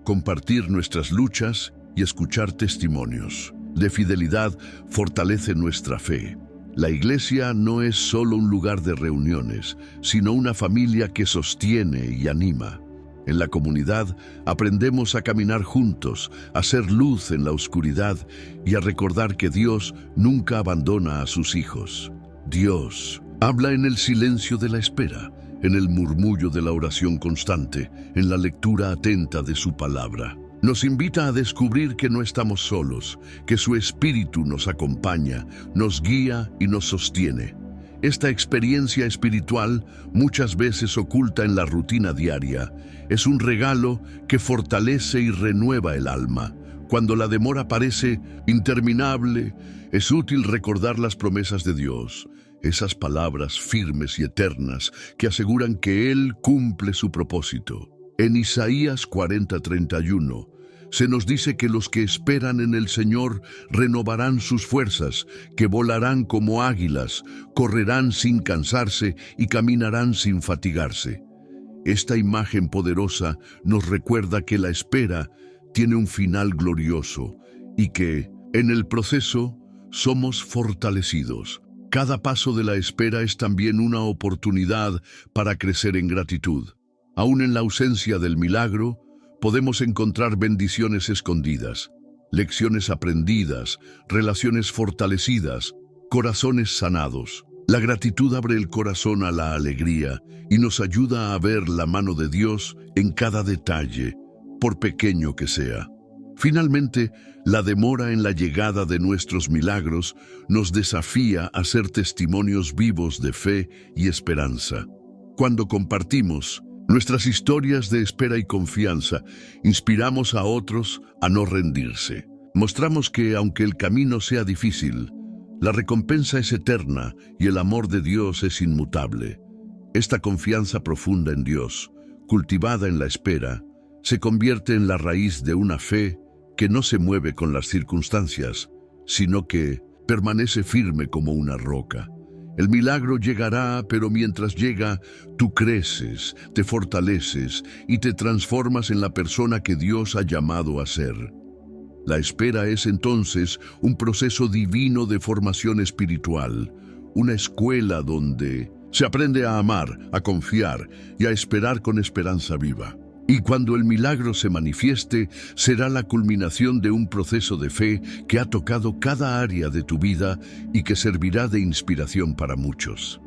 Compartir nuestras luchas y escuchar testimonios de fidelidad fortalece nuestra fe. La iglesia no es solo un lugar de reuniones, sino una familia que sostiene y anima. En la comunidad aprendemos a caminar juntos, a ser luz en la oscuridad y a recordar que Dios nunca abandona a sus hijos. Dios habla en el silencio de la espera, en el murmullo de la oración constante, en la lectura atenta de su palabra. Nos invita a descubrir que no estamos solos, que su Espíritu nos acompaña, nos guía y nos sostiene. Esta experiencia espiritual, muchas veces oculta en la rutina diaria, es un regalo que fortalece y renueva el alma. Cuando la demora parece interminable, es útil recordar las promesas de Dios, esas palabras firmes y eternas que aseguran que Él cumple su propósito. En Isaías 40:31, Se nos dice que los que esperan en el Señor renovarán sus fuerzas, que volarán como águilas, correrán sin cansarse y caminarán sin fatigarse. Esta imagen poderosa nos recuerda que la espera tiene un final glorioso y que, en el proceso, somos fortalecidos. Cada paso de la espera es también una oportunidad para crecer en gratitud. Aún en la ausencia del milagro, podemos encontrar bendiciones escondidas, lecciones aprendidas, relaciones fortalecidas, corazones sanados. La gratitud abre el corazón a la alegría y nos ayuda a ver la mano de Dios en cada detalle, por pequeño que sea. Finalmente, la demora en la llegada de nuestros milagros nos desafía a ser testimonios vivos de fe y esperanza. Cuando compartimos nuestras historias de espera y confianza, inspiramos a otros a no rendirse. Mostramos que, aunque el camino sea difícil, la recompensa es eterna y el amor de Dios es inmutable. Esta confianza profunda en Dios, cultivada en la espera, se convierte en la raíz de una fe que no se mueve con las circunstancias, sino que permanece firme como una roca. El milagro llegará, pero mientras llega, tú creces, te fortaleces y te transformas en la persona que Dios ha llamado a ser. La espera es entonces un proceso divino de formación espiritual, una escuela donde se aprende a amar, a confiar y a esperar con esperanza viva. Y cuando el milagro se manifieste, será la culminación de un proceso de fe que ha tocado cada área de tu vida y que servirá de inspiración para muchos.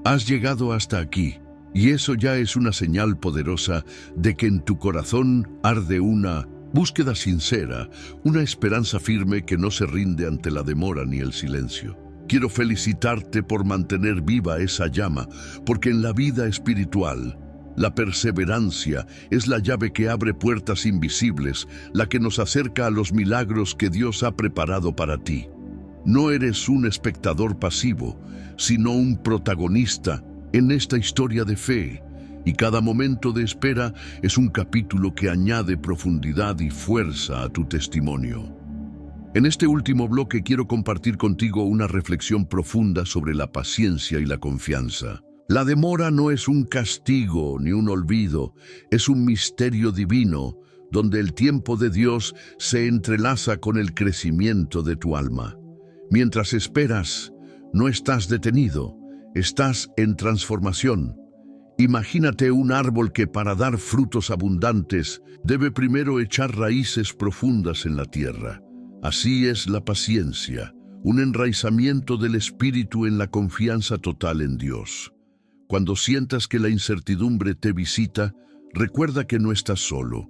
Has llegado hasta aquí, y eso ya es una señal poderosa de que en tu corazón arde una búsqueda sincera, una esperanza firme que no se rinde ante la demora ni el silencio. Quiero felicitarte por mantener viva esa llama, porque en la vida espiritual, la perseverancia es la llave que abre puertas invisibles, la que nos acerca a los milagros que Dios ha preparado para ti. No eres un espectador pasivo, sino un protagonista en esta historia de fe, y cada momento de espera es un capítulo que añade profundidad y fuerza a tu testimonio. En este último bloque quiero compartir contigo una reflexión profunda sobre la paciencia y la confianza. La demora no es un castigo ni un olvido, es un misterio divino, donde el tiempo de Dios se entrelaza con el crecimiento de tu alma. Mientras esperas, no estás detenido, estás en transformación. Imagínate un árbol que para dar frutos abundantes debe primero echar raíces profundas en la tierra. Así es la paciencia, un enraizamiento del espíritu en la confianza total en Dios. Cuando sientas que la incertidumbre te visita, recuerda que no estás solo.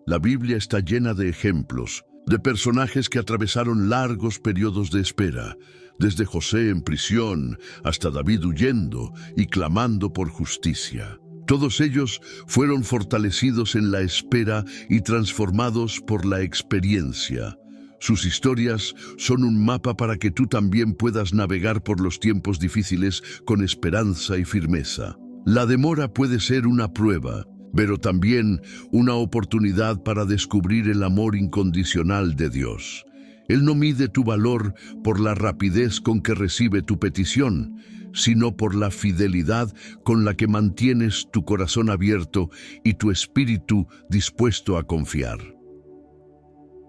La Biblia está llena de ejemplos, de personajes que atravesaron largos periodos de espera, desde José en prisión hasta David huyendo y clamando por justicia. Todos ellos fueron fortalecidos en la espera y transformados por la experiencia. Sus historias son un mapa para que tú también puedas navegar por los tiempos difíciles con esperanza y firmeza. La demora puede ser una prueba, pero también una oportunidad para descubrir el amor incondicional de Dios. Él no mide tu valor por la rapidez con que recibe tu petición, sino por la fidelidad con la que mantienes tu corazón abierto y tu espíritu dispuesto a confiar.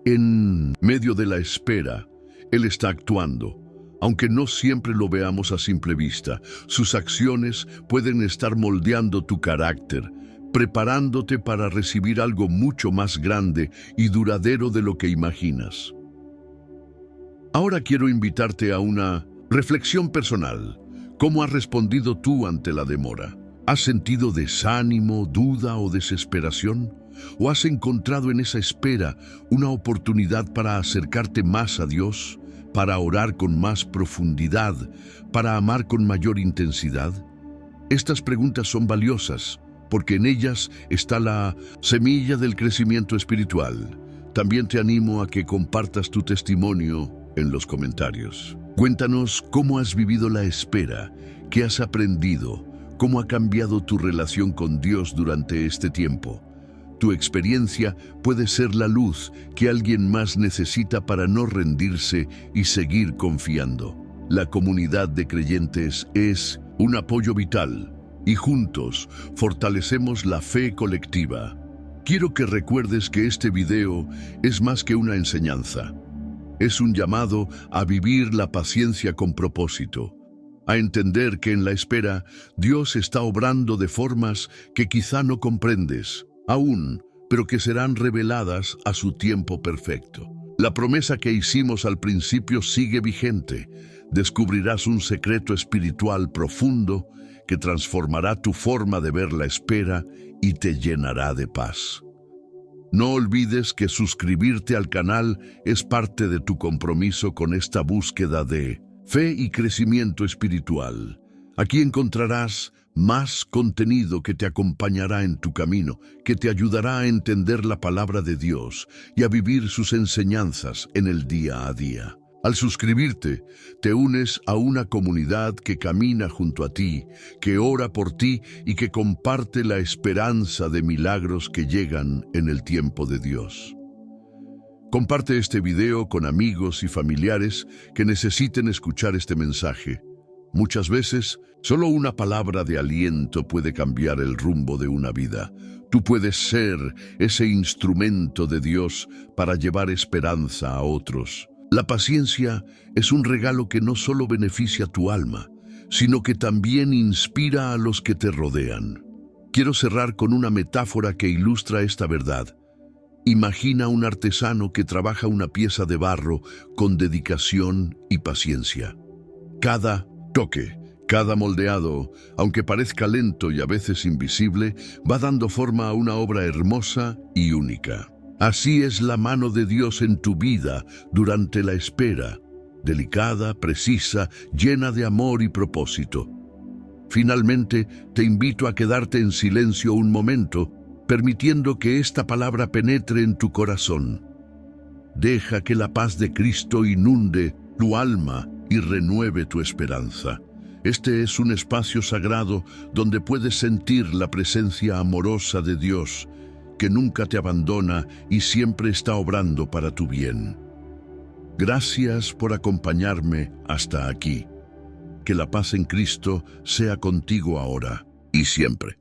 En medio de la espera, Él está actuando. Aunque no siempre lo veamos a simple vista, sus acciones pueden estar moldeando tu carácter, preparándote para recibir algo mucho más grande y duradero de lo que imaginas. Ahora quiero invitarte a una reflexión personal. ¿Cómo has respondido tú ante la demora? ¿Has sentido desánimo, duda o desesperación? ¿O has encontrado en esa espera una oportunidad para acercarte más a Dios, para orar con más profundidad, para amar con mayor intensidad? Estas preguntas son valiosas, porque en ellas está la semilla del crecimiento espiritual. También te animo a que compartas tu testimonio en los comentarios. Cuéntanos cómo has vivido la espera, qué has aprendido, cómo ha cambiado tu relación con Dios durante este tiempo. Tu experiencia puede ser la luz que alguien más necesita para no rendirse y seguir confiando. La comunidad de creyentes es un apoyo vital y juntos fortalecemos la fe colectiva. Quiero que recuerdes que este video es más que una enseñanza. Es un llamado a vivir la paciencia con propósito, a entender que en la espera Dios está obrando de formas que quizá no comprendes aún, pero que serán reveladas a su tiempo perfecto. La promesa que hicimos al principio sigue vigente. Descubrirás un secreto espiritual profundo que transformará tu forma de ver la espera y te llenará de paz. No olvides que suscribirte al canal es parte de tu compromiso con esta búsqueda de fe y crecimiento espiritual. Aquí encontrarás más contenido que te acompañará en tu camino, que te ayudará a entender la palabra de Dios y a vivir sus enseñanzas en el día a día. Al suscribirte, te unes a una comunidad que camina junto a ti, que ora por ti y que comparte la esperanza de milagros que llegan en el tiempo de Dios. Comparte este video con amigos y familiares que necesiten escuchar este mensaje. Muchas veces, solo una palabra de aliento puede cambiar el rumbo de una vida. Tú puedes ser ese instrumento de Dios para llevar esperanza a otros. La paciencia es un regalo que no solo beneficia tu alma, sino que también inspira a los que te rodean. Quiero cerrar con una metáfora que ilustra esta verdad. Imagina un artesano que trabaja una pieza de barro con dedicación y paciencia. Cada toque, cada moldeado, aunque parezca lento y a veces invisible, va dando forma a una obra hermosa y única. Así es la mano de Dios en tu vida durante la espera, delicada, precisa, llena de amor y propósito. Finalmente, te invito a quedarte en silencio un momento, permitiendo que esta palabra penetre en tu corazón. Deja que la paz de Cristo inunde tu alma y renueve tu esperanza. Este es un espacio sagrado donde puedes sentir la presencia amorosa de Dios, que nunca te abandona y siempre está obrando para tu bien. Gracias por acompañarme hasta aquí. Que la paz en Cristo sea contigo ahora y siempre.